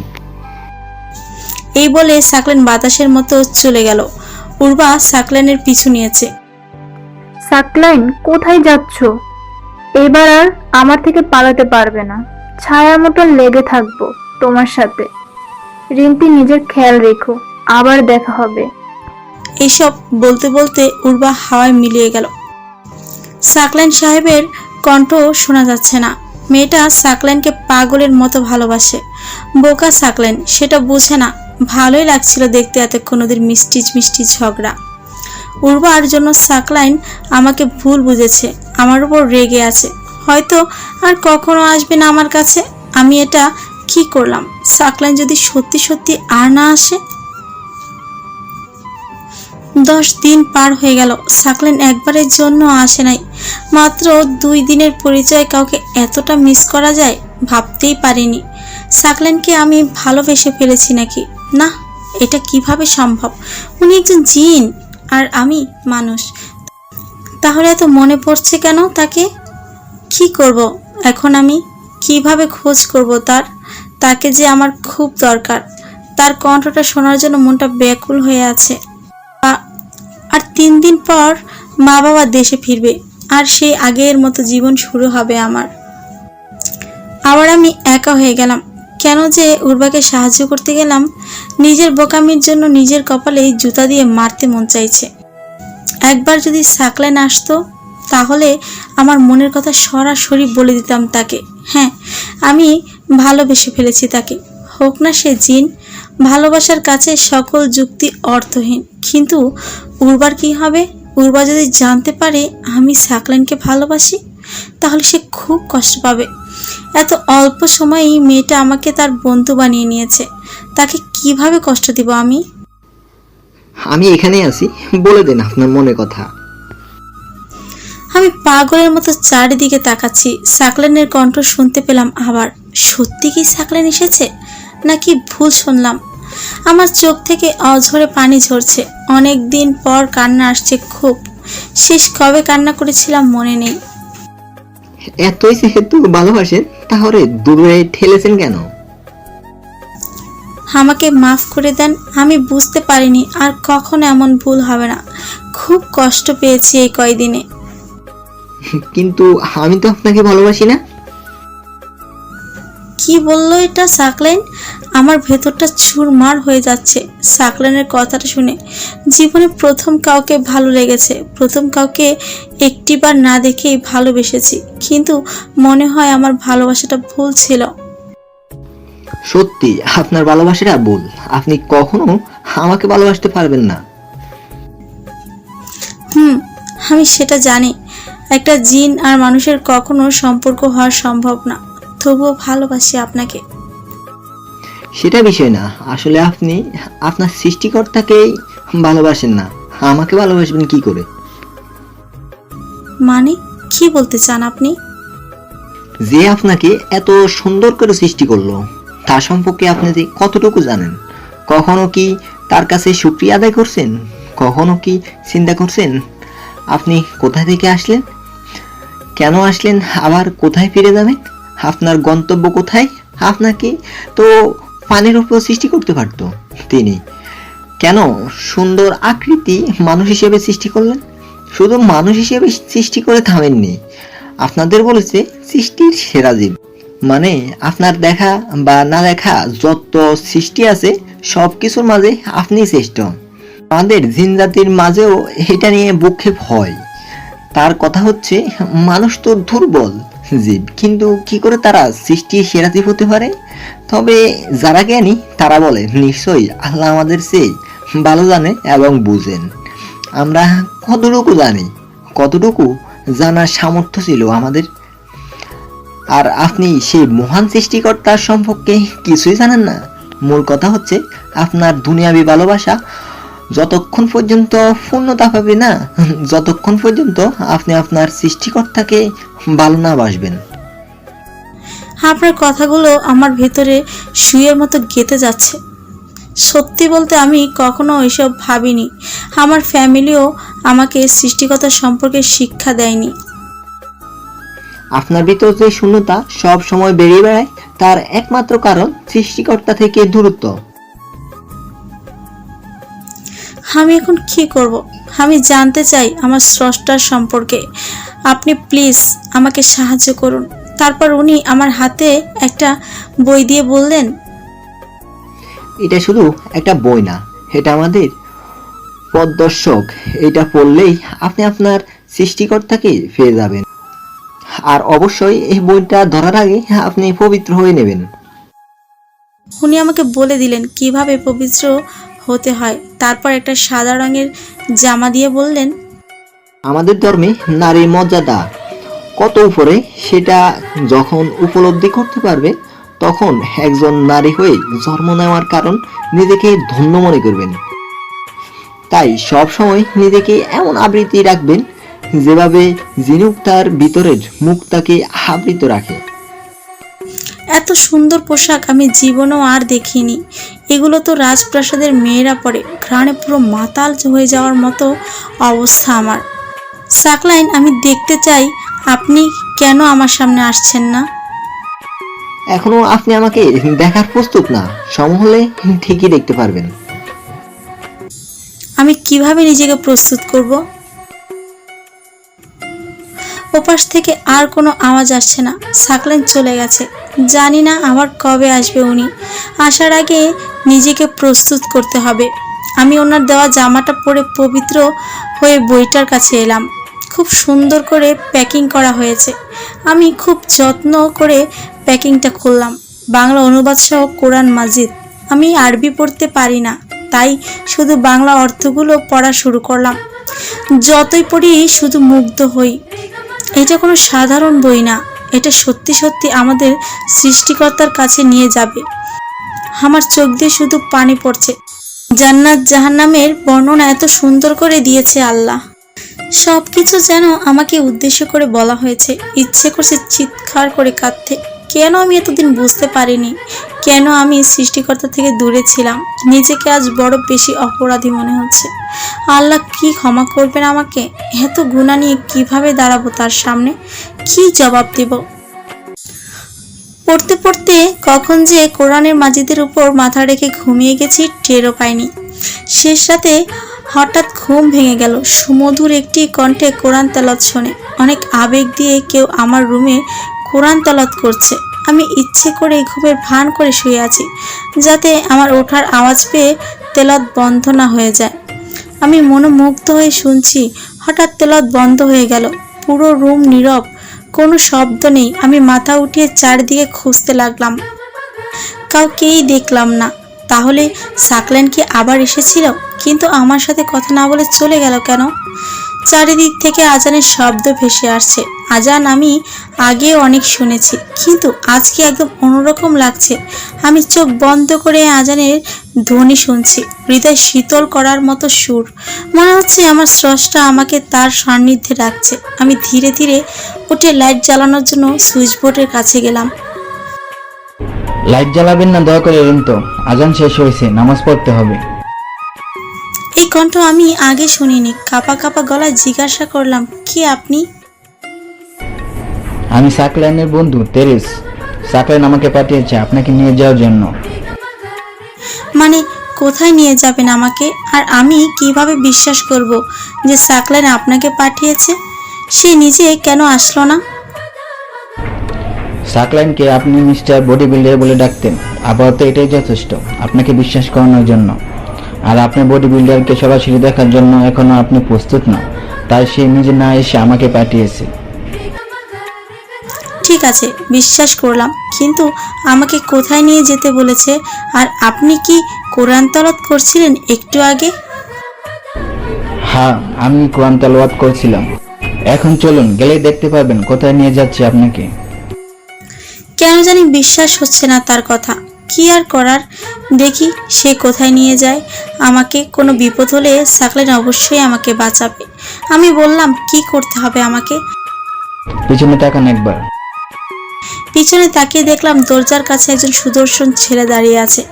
এই বলে সাকলাইন বাতাসের মতো চলে গেল। উর্বা সাকলাইনের পিছু নিয়েছে। সাকলাইন, কোথায় যাচ্ছ? এবার আর আমার থেকে পালাতে পারবে না। ছায়ার মতন লেগে থাকবো তোমার সাথে। রিন্তি, নিজের খেয়াল রেখো, আবার দেখা হবে। এইসব বলতে বলতে উর্বা হাওয়ায় মিলিয়ে গেল। সাকলাইন সাহেবের কণ্ঠ শোনা যাচ্ছে না। মেয়েটা সাকলাইনকে পাগলের মতো ভালোবাসে। বোকা সাকলাইন সেটা বুঝে না। ভালোই লাগছিল দেখতে এতক্ষণ ওদের মিষ্টি মিষ্টি ঝগড়া। উর্বার জন্য সাকলাইন আমাকে ভুল বুঝেছে, আমার উপর রেগে আছে। হয়তো আর কখনো আসবে না আমার কাছে। আমি এটা কি করলাম? সাকলাইন যদি সত্যি সত্যি আর না আসে? 10 দিন পার হয়ে গেল, সাকলাইন একবারের জন্য আসে নাই। মাত্র 2 দিনের পরিচয় কাউকে এতটা মিস করা যায় ভাবতেই পারিনি। সাকলাইনকে আমি ভালোবেসে ফেলেছি নাকি? না, এটা কিভাবে সম্ভব? উনি একজন জিন আর আমি মানুষ। তাহলে এত মনে পড়ছে কেন তাকে? কি করব এখন আমি? কিভাবে খোঁজ করব তাকে যে আমার খুব দরকার। তার কণ্ঠটা শোনার জন্য মনটা ব্যাকুল হয়ে আছে। আর 3 দিন পর মা বাবা দেশে ফিরবে, আর সেই আগের মতো জীবন শুরু হবে আমার। আবার আমি একা হয়ে গেলাম। কেন যে উর্বাকে সাহায্য করতে গেলাম? নিজের বোকামির জন্য নিজের কপালে জুতা দিয়ে মারতে মন চাইছে। একবার যদি সাকলাইন আসতো, তাহলে আমার মনের কথা সরাসরি বলে দিতাম তাকে। হ্যাঁ, আমি ভালোবেসে ফেলেছি তাকে, হোক না সে জিন। ভালোবাসার কাছে সকল যুক্তি অর্থহীন। কিন্তু উর্বার কি হবে? উর্বা যদি জানতে পারে আমি সাকলাইনকে ভালোবাসি, তাহলে সে খুব কষ্ট পাবে। এত অল্প সময়েই মেয়েটা আমাকে তার বন্ধু বানিয়ে নিয়েছে, তাকে কিভাবে কষ্ট দিব আমি? আমি এখানেই আছি, বলে দেন আপনার মনে কথা। আমি পাগলের মতো চারিদিকে তাকাচ্ছি। সাকলাইনের কণ্ঠ শুনতে পেলাম আবার। সত্যি কি সাকলাইন এসেছে, নাকি ভুল শুনলাম? আমার চোখ থেকে অঝরে পানি ঝরছে। অনেক দিন পর কান্না আসছে খুব। শেষ কবে কান্না করেছিলাম মনে নেই। এতই যেহেতু ভালোবাসেন, তাহলে দূরে ঠেলেছেন কেন? আমাকে মাফ করে দেন, আমি বুঝতে পারিনি আর কখনো এমন ভুল হবে না। খুব কষ্ট পেয়েছি এই কয়দিনে। কিন্তু আমি তো আপনাকে ভালোবাসি না। কি বললো এটা সাকলাইন? আমার ভেতরটা চুরমার হয়ে যাচ্ছে সাকলাইনের কথাটা শুনে। জীবনে প্রথম কাউকে ভালো লেগেছে, প্রথম কাউকে একটিবার না দেখেই ভালোবেসেছি। কিন্তু মনে হয় আমার ভালোবাসাটা ভুল ছিল। সত্যি আপনার ভালোবাসাটা ভুল। আপনি কখনো আমাকে ভালোবাসতে পারবেন না। আমি সেটা জানি। একটা জিন আর মানুষের কখনো সম্পর্ক হওয়া সম্ভব না, তবুও ভালোবাসি আপনাকে। সেটা বিষয় না, আসলে আপনি আপনার সৃষ্টিকর্তাকেই ভালোবাসেন না। আমাকে ভালোবাসবেন কি করে? মানে কি বলতে চান আপনি? যে আপনাকে এত সুন্দর করে সৃষ্টি করলো, তার সম্পর্কে আপনি যে কতটুকু জানেন? কখনো কি তার কাছে শুকরিয়া আদায় করছেন? কখনো কি চিন্তা করছেন আপনি কোথা থেকে আসলেন, কেন আসলেন, আবার কোথায় ফিরে যাবেন, আপনার গন্তব্য কোথায়? আপনাকে তো পানির উপর সৃষ্টি করতে পারতো তিনি। কেন সুন্দর আকৃতি মানুষ হিসেবে সৃষ্টি করলেন? শুধু মানুষ হিসেবে সৃষ্টি করে থামেননি, আপনাদের বলেছে সৃষ্টির সেরা জীব। মানে আপনার দেখা বা না দেখা যত সৃষ্টি আছে সব কিছুর মাঝে আপনি শ্রেষ্ঠ। আমাদের জিন জাতির মাঝেও এটা নিয়ে ভ্রুক্ষেপ হয়। তার কথা হচ্ছে মানুষ তো দুর্বল জীব, কিন্তু কি করে তারা সৃষ্টির সেরা জীব হতে পারে? তবে যারা জ্ঞানী তারা বলে নিশ্চয়ই আল্লাহ আমাদের চেয়ে ভালো জানে এবং বুঝেন। আমরা কতটুকু জানি, কতটুকু জানার সামর্থ্য ছিল আমাদের? আর আপনি সেই মহান সৃষ্টিকর্তার সম্পর্কে কিছুই জানেন না। মূল কথা হচ্ছে আপনার দুনিয়াবি ভালোবাসা যতক্ষণ পর্যন্ত পূর্ণতা পাবে না, যতক্ষণ পর্যন্ত আপনি আপনার সৃষ্টিকর্তাকে ভালো না বাসবেন। আপনার কথাগুলো আমার ভেতরে শুয়ের মতো গেঁথে যাচ্ছে। সত্যি বলতে আমি কখনো এসব ভাবিনি। আমার ফ্যামিলিও আমাকে সৃষ্টিকর্তা সম্পর্কে শিক্ষা দেয়নি। আপনার ভিতর যে শূন্যতা সব সময় বেরিয়ে বেড়ায়, তার একমাত্র কারণ সৃষ্টিকর্তা থেকে দূরত্ব। আমি এখন কি করব? আমি জানতে চাই আমার স্রষ্টার সম্পর্কে। আপনি প্লিজ আমাকে সাহায্য করুন। তারপর উনি আমার হাতে একটা বই দিয়ে বললেন, এটা শুধু একটা বই না, এটা আমাদের পথদর্শক। এটা পড়লেই আপনি আপনার সৃষ্টিকর্তাকে পেয়ে যাবেন। আর অবশ্যই এই বইটা ধরার আগে আপনি পবিত্র হয়ে নেবেন। উনি আমাকে বলে দিলেন কিভাবে পবিত্র হতে হয়। তারপর একটা সাদা রঙের জামা দিয়ে বললেন, আমাদের ধর্মে নারীর মর্যাদা কত উপরে, সেটা যখন উপলব্ধি করতে পারবে, তখন একজন নারী হয়ে জন্ম নেওয়ার কারণ নিজেকে ধন্য মনে করবেন। তাই সব সময় নিজেকে এমন আবৃত্তি রাখবেন যেভাবে ঝিনুক তার ভিতরের মুখটাকে আবৃত রাখে। এত সুন্দর পোশাক আমি জীবনেও আর দেখিনি। এগুলো তো রাজপ্রাসাদের মেয়েরা পরে। ঘ্রাণে পুরো মাতাল হয়ে যাওয়ার মতো অবস্থা আমার। সাকলাইন, আমি দেখতে চাই আপনি কেন আমার সামনে আসছেন না? এখনো আপনি আমাকে দেখার প্রস্তুত না, সময় হলে ঠিকই দেখতে পারবেন। আমি কিভাবে নিজেকে প্রস্তুত করব? ওপাশ থেকে আর কোনো আওয়াজ আসছে না। সাকলাইন চলে গেছে। জানি না আবার কবে আসবে উনি। আসার আগে নিজেকে প্রস্তুত করতে হবে। আমি ওনার দেওয়া জামাটা পরে পবিত্র হয়ে বইটার কাছে এলাম। খুব সুন্দর করে প্যাকিং করা হয়েছে। আমি খুব যত্ন করে প্যাকিংটা খুললাম। বাংলা অনুবাদ সহ কোরআন মাজিদ। আমি আরবি পড়তে পারি না, তাই শুধু বাংলা অর্থগুলো পড়া শুরু করলাম। যতই পড়ি শুধু মুগ্ধ হই। এটা কোনো সাধারণ বই না, এটা সত্যি সত্যি আমাদের সৃষ্টিকর্তার কাছে নিয়ে যাবে। আমার চোখ দিয়ে শুধু পানি পড়ছে। জান্নাত জাহান্নামের বর্ণনা এত সুন্দর করে দিয়েছে আল্লাহ। সবকিছু যেন আমাকে উদ্দেশ্য করে বলা হয়েছে। ইচ্ছে করছে চিৎকার করে কাঁদতে। কেন আমি এতদিন বুঝতে পারিনি? কেন আমি সৃষ্টিকর্তা থেকে দূরে ছিলাম? নিজেকে আজ বড় বেশি অপরাধী মনে হচ্ছে। আল্লাহ কি ক্ষমা করবেন আমাকে? এত গুনাহ নিয়ে কিভাবে দাঁড়াবো তার সামনে? কি জবাব দেব? পড়তে পড়তে কখন যে কোরআনের মাজিদের উপর মাথা রেখে ঘুমিয়ে গেছি টেরও পাইনি। শেষ রাতে হঠাৎ ঘুম ভেঙে গেল। সুমধুর একটি কণ্ঠে কোরআন তেলাওয়াত শুনে। অনেক আবেগ দিয়ে কেউ আমার রুমে কোরআন তেলাওয়াত করছে। আমি ইচ্ছে করে ঘুমের ভান করে শুয়ে আছি, যাতে আমার ওঠার আওয়াজ পেয়ে তেলাওয়াত বন্ধ না হয়ে যায়। আমি মনোমুগ্ধ হয়ে শুনছি। হঠাৎ তেলাওয়াত বন্ধ হয়ে গেল। পুরো রুম নীরব, কোনো শব্দ নেই। আমি মাথা উঠিয়ে চারদিকে খুঁজতে লাগলাম, কাউকেই দেখলাম না। তাহলে সাকলাইন কি আবার এসেছিল? কিন্তু আমার সাথে কথা না বলে চলে গেল কেন? চারিদিক থেকে আজানের শব্দ ভেসে আসছে। আজান আমি আগেও অনেক শুনেছি, কিন্তু আজকে একদম অন্যরকম লাগছে। আমি চোখ বন্ধ করে আজানের ধ্বনি শুনছি। হৃদয় শীতল করার মতো সুর। মনে হচ্ছে আমার স্রষ্টা আমাকে তার সান্নিধ্যে রাখছে। আমি ধীরে ধীরে উঠে লাইট জ্বালানোর জন্য সুইচ বোর্ডের কাছে গেলাম। লাইট জ্বালাবেন না দয়া করে তো, আজান শেষ হয়েছে, নামাজ পড়তে হবে। এই কণ্ঠ আমি আগে শুনিনি। কাঁপা কাঁপা গলায় জিজ্ঞাসা করলাম, কি আপনি? আমি সাকলাইনের বন্ধু তেরেস। সাকলাইন আমাকে পাঠিয়েছে আপনাকে নিয়ে যাওয়ার জন্য। মানে কোথায় নিয়ে যাবেন আমাকে? আর আমি কিভাবে বিশ্বাস করব যে সাকলাইন আপনাকে পাঠিয়েছে? সে নিজে কেন আসলো না? সাকলাইনকে আপনি মিস্টার বডি বিল্ডার বলে ডাকতেন। আপাতত এটাই যথেষ্ট আপনাকে বিশ্বাস করানোর জন্য। আর আপনি বডি বিল্ডারকে সরাসরি দেখার জন্য এখনো আপনি প্রস্তুত না, তাই সে নিজে না এসে আমাকে পাঠিয়েছে। ঠিক আছে, বিশ্বাস করলাম, কিন্তু আমাকে কোথায় নিয়ে যেতে বলেছে? আর আপনি কি কোরআন তেলাওয়াত করছিলেন একটু আগে? হ্যাঁ, আমি কোরআন তেলাওয়াত করছিলাম। এখন চলুন, গেলেই দেখতে পারবেন কোথায় নিয়ে যাচ্ছি আপনাকে। কেন জানি বিশ্বাস হচ্ছে না তার কথা। কি আর করার, দেখি সে কোথায় নিয়ে যায় আমাকে। কোনো বিপদ হলে সাকলাইন অবশ্যই আমাকে বাঁচাবে। আমি বললাম, কি করতে হবে আমাকে? পিছনে তাকান একবার। পিছনে তাকিয়ে দেখলাম দরজার কাছে একজন সুদর্শন ছেলে দাঁড়িয়ে আছে।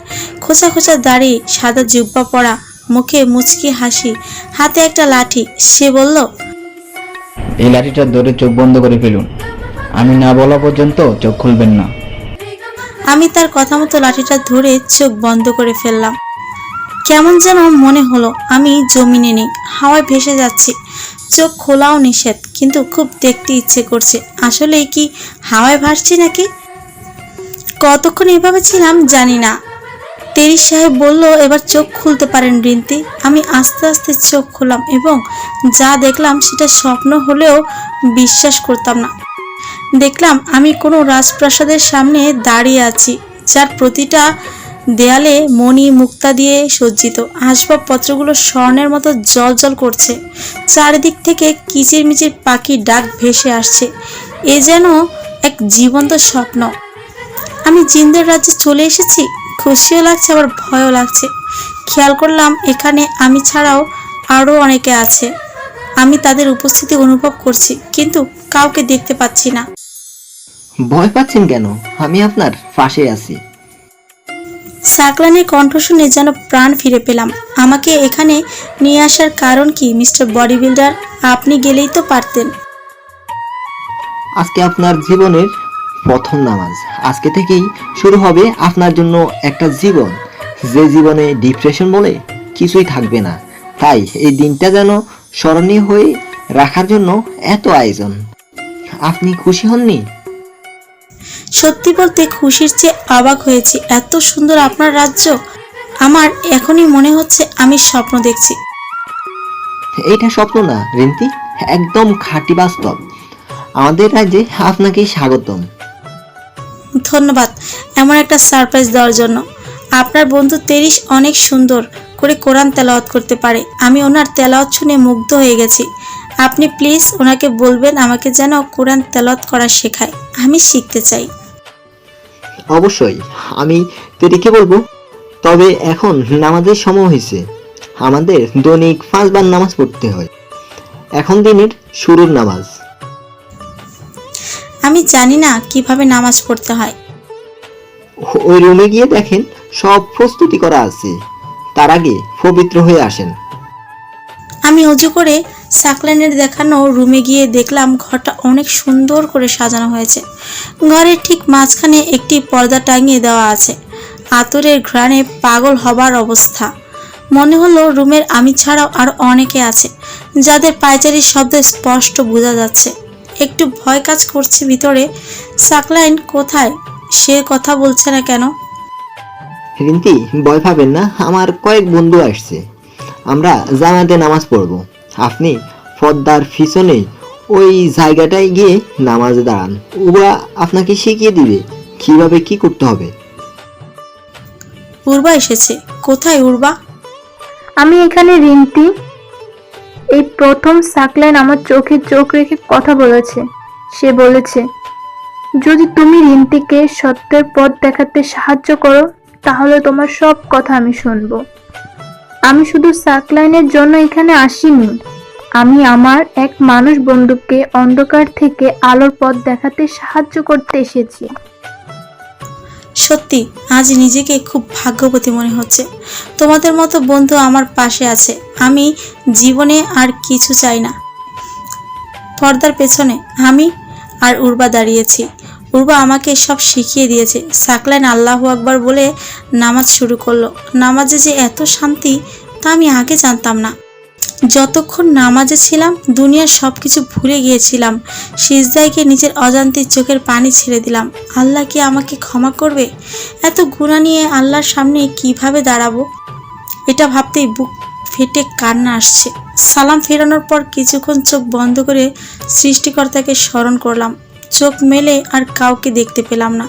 খোঁচা খোঁচা দাড়ি, সাদা জুব্বা পরা, মুখে মুচকি হাসি, হাতে একটা লাঠি। সে বলল, এই লাঠিটা ধরে চোখ বন্ধ করে ফেলুন। আমি না বলা পর্যন্ত চোখ খুলবেন না। আমি তার কথা মতো লাঠিটা ধরে চোখ বন্ধ করে ফেললাম। কেমন যেন মনে হলো আমি জমিনে নেই, হাওয়ায় ভেসে যাচ্ছি। চোখ খোলাও নিষেধ, কিন্তু খুব দেখতে ইচ্ছে করছে। আসলে কি হাওয়ায় ভাসছি নাকি? কতক্ষণ এভাবে ছিলাম জানি না। তেরিস সাহেব বলল, এবার চোখ খুলতে পারেন রিন্তি। আমি আস্তে আস্তে চোখ খুললাম এবং যা দেখলাম সেটা স্বপ্ন হলেও বিশ্বাস করতাম না। দেখলাম আমি কোনো রাজপ্রাসাদের সামনে দাঁড়িয়ে আছি, যার প্রতিটা দেয়ালে মণি মুক্তা দিয়ে সজ্জিত। আসবাবপত্রগুলো স্বর্ণের মতো জ্বলজ্বল করছে। চারিদিক থেকে কিচিরমিচির পাখির ডাক ভেসে আসছে। এ যেন এক জীবন্ত স্বপ্ন। আমি জিন্দের রাজ্যে চলে এসেছি। খুশিও লাগছে, আবার ভয়ও লাগছে। খেয়াল করলাম এখানে আমি ছাড়াও আরও অনেকে আছে। আমি তাদের উপস্থিতি অনুভব করছি, কিন্তু কাউকে দেখতে পাচ্ছি না। ভয় পাচ্ছেন কেন? আমি আপনার পাশে আছি। সাকলানের কণ্ঠ শুনে যেন প্রাণ ফিরে পেলাম। আমাকে এখানে নিয়ে আসার কারণ কি মিস্টার বডি বিল্ডার? আপনি গেলেই তো পারতেন। আজকে আপনার জীবনের প্রথম নামাজ। আজকে থেকেই শুরু হবে আপনার জন্য একটা জীবন, যে জীবনে ডিপ্রেশন বলে কিছুই থাকবে না। তাই এই দিনটা যেন স্মরণীয় হয়ে রাখার জন্য এত আয়োজন। আপনি খুশি হননি? সত্যি বলতে খুশির চেয়ে অবাক হয়েছি। এত সুন্দর আপনার রাজ্য, আমার এখনই মনে হচ্ছে আমি স্বপ্ন দেখছি। এটা স্বপ্ন না রিন্তি, একদম খাঁটি বাস্তব। আমাদের রাজ্যে আপনাকে স্বাগতম। ধন্যবাদ এমন একটা সারপ্রাইজ দেওয়ার জন্য। আপনার বন্ধু তেরিশ অনেক সুন্দর করে কোরআন তেলাওয়াত করতে পারে। আমি ওনার তেলাওয়াত শুনে মুগ্ধ হয়ে গেছি। আপনি প্লিজ ওনাকে বলবেন আমাকে যেন কোরআন তেলাওয়াত করা শেখায়, আমি শিখতে চাই। অবশ্যই আমি তেরিকে বলবো। তবে এখন নামাজের সময় হয়েছে, আমাদের দৈনিক 5 বার নামাজ পড়তে হয়। এখন দিনের শুরুর নামাজ। আমি জানি না কিভাবে নামাজ পড়তে হয়। ওই রুমে গিয়ে দেখেন সব প্রস্তুতি করা আছে, তার আগে পবিত্র হয়ে আসেন। আমি অজু করে সাকলাইনের দেখানো রুমে গিয়ে দেখলাম ঘরটা অনেক সুন্দর করে সাজানো হয়েছে। ঘরের ঠিক মাঝখানে একটি পর্দা টাঙিয়ে দেওয়া আছে। আতরের ঘ্রাণে পাগল হবার অবস্থা। মনে হলো রুমের আমি ছাড়াও আরো অনেকে আছে, যাদের পায়চারির শব্দ স্পষ্ট বোঝা যাচ্ছে। একটু ভয় কাজ করছে ভিতরে। সাকলাইন কোথায়? সে কথা বলছে না কেন? রিন্তি, ভয় পাবেন না, আমার কয়েক বন্ধু আসছে। আমরা জামাতে নামাজ পড়ব। আপনি পর্দার পিছনে ওই জায়গাটায় গিয়ে নামাজে দাঁড়ান। ওরা আপনাকে শিখিয়ে দিবে কিভাবে কি করতে হবে। উর্বা এসেছে। কোথায় উর্বা? আমি এখানে রিন্তি। এই প্রথম সাকলাইন আমার চোখে চোখ রেখে কথা বলেছে। সে বলেছে, যদি তুমি রিন্তিকে সত্যের পথ দেখাতে সাহায্য করো তাহলে তোমার সব কথা আমি শুনবো। আমি শুধু সাকলাইনের জন্য এখানে আসিনি, আমি আমার এক মানুষ বন্ধুকে অন্ধকার থেকে আলোর পথ দেখাতে সাহায্য করতে এসেছি। সত্যি আজ নিজেকে খুব ভাগ্যবতী মনে হচ্ছে। তোমাদের মতো বন্ধু আমার পাশে আছে। আমি জীবনে আর কিছু চাই না। পর্দার পেছনে আমি আর উর্বা দাঁড়িয়েছি। উর্বা আমাকে সব শিখিয়ে দিয়েছে। সাকলাইন আল্লাহু আকবার বলে নামাজ শুরু করলো। নামাজে যে এত শান্তি তা আমি আগে জানতাম না। যতক্ষণ নামাজে ছিলাম দুনিয়ার সবকিছু ভুলে গিয়েছিলাম। সিজদায় গিয়ে নিজের অজান্তে চোখের পানি ছেড়ে দিলাম। আল্লাহ কি আমাকে ক্ষমা করবে? এত গুনাহ নিয়ে আল্লাহর সামনে কিভাবে দাঁড়াবো? এটা ভাবতেই বুক ফেটে কান্না আসছে। সালাম ফেরানোর পর কিছুক্ষণ চোখ বন্ধ করে সৃষ্টিকর্তাকে স্মরণ করলাম। চোখ মেলে আর কাউকে দেখতে পেলাম না।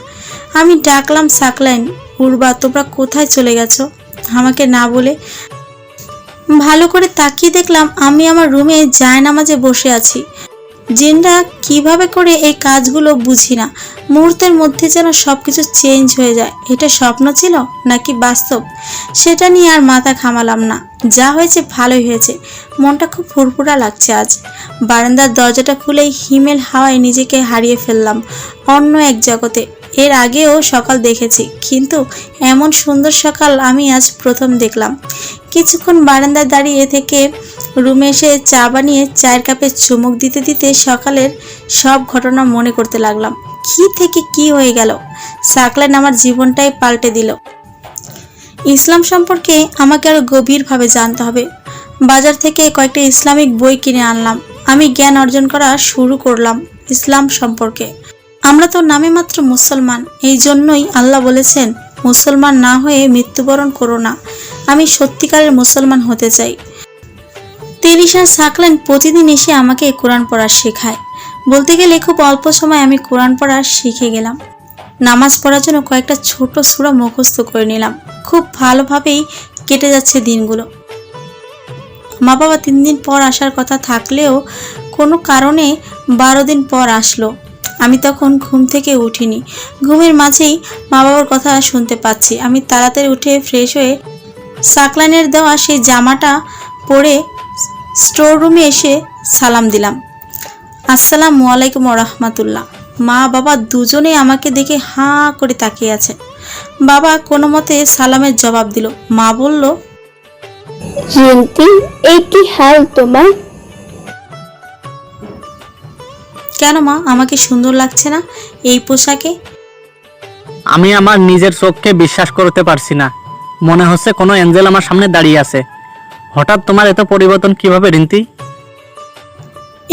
আমি ডাকলাম, সাকলাইন, উর্বা, তোমরা কোথায় চলে গেছো? আমাকে না বলে। ভালো করে তাকিয়ে দেখলাম আমি আমার রুমে জায়নামাজে বসে আছি। জিনরা কিভাবে করে এই কাজগুলো বুঝি না। মুহূর্তের মধ্যে যেন সবকিছু চেঞ্জ হয়ে যায়। এটা স্বপ্ন ছিল নাকি বাস্তব সেটা নিয়ে আর মাথা ঘামালাম না। যা হয়েছে ভালোই হয়েছে। মনটা খুব ফুরফুরা লাগছে আজ। বারান্দার দরজাটা খুলেই হিমেল হাওয়ায় নিজেকে হারিয়ে ফেললাম অন্য এক জগতে। এর আগেও সকাল দেখেছি, কিন্তু এমন সুন্দর সকাল আমি আজ প্রথম দেখলাম। কিছুক্ষণ বারান্দায় দাঁড়িয়ে থেকে রুমে এসে চা বানিয়ে চায়ের কাপে চুমুক দিতে দিতে সকালের সব ঘটনা মনে করতে লাগলাম। কি থেকে কি হয়ে গেল। সাকলাইন আমার জীবনটাই পাল্টে দিল। ইসলাম সম্পর্কে আমাকে আরো গভীরভাবে জানতে হবে। বাজার থেকে কয়েকটা ইসলামিক বই কিনে আনলাম। আমি জ্ঞান অর্জন করা শুরু করলাম ইসলাম সম্পর্কে। আমরা তো নামে মাত্র মুসলমান, এই জন্যই আল্লাহ বলেছেন মুসলমান না হয়ে মৃত্যুবরণ করো না। আমি সত্যিকারের মুসলমান হতে চাই। তেরিশা সাকলাইন প্রতিদিন এসে আমাকে কোরআন পড়া শেখায়। বলতে গেলে খুব অল্প সময় আমি কোরআন পড়া শিখে গেলাম। নামাজ পড়ার জন্য কয়েকটা ছোট সূরা মুখস্থ করে নিলাম। খুব ভালোভাবেই কেটে যাচ্ছে দিনগুলো। মা বাবা 3 দিন পর আসার কথা থাকলেও কোনো কারণে 12 দিন পর আসলো। আমি তখন ঘুম থেকে উঠিনি। ঘুমের মাঝেই মা বাবার কথা শুনতে পাচ্ছি। আমি তাড়াতাড়ি উঠে ফ্রেশ হয়ে সাকলাইনের দেওয়া সেই জামাটা পরে স্টোর রুমে এসে সালাম দিলাম। আসসালামু আলাইকুম ওয়া রাহমাতুল্লাহ। মা বাবা দুজনেই আমাকে দেখে হাঁ করে তাকিয়ে আছে। বাবা কোনো মতে সালামের জবাব দিল। মা বলল, রিন্তি, এই কি হাল তোমার? কেন মা, আমাকে সুন্দর লাগছে না এই পোশাকে? আমি আমার নিজের চোখকে বিশ্বাস করতে পারছি না। মনে হচ্ছে কোনো এঞ্জেল আমার সামনে দাঁড়িয়ে আছে। হঠাৎ তোমার এত পরিবর্তন কিভাবে রিন্তি?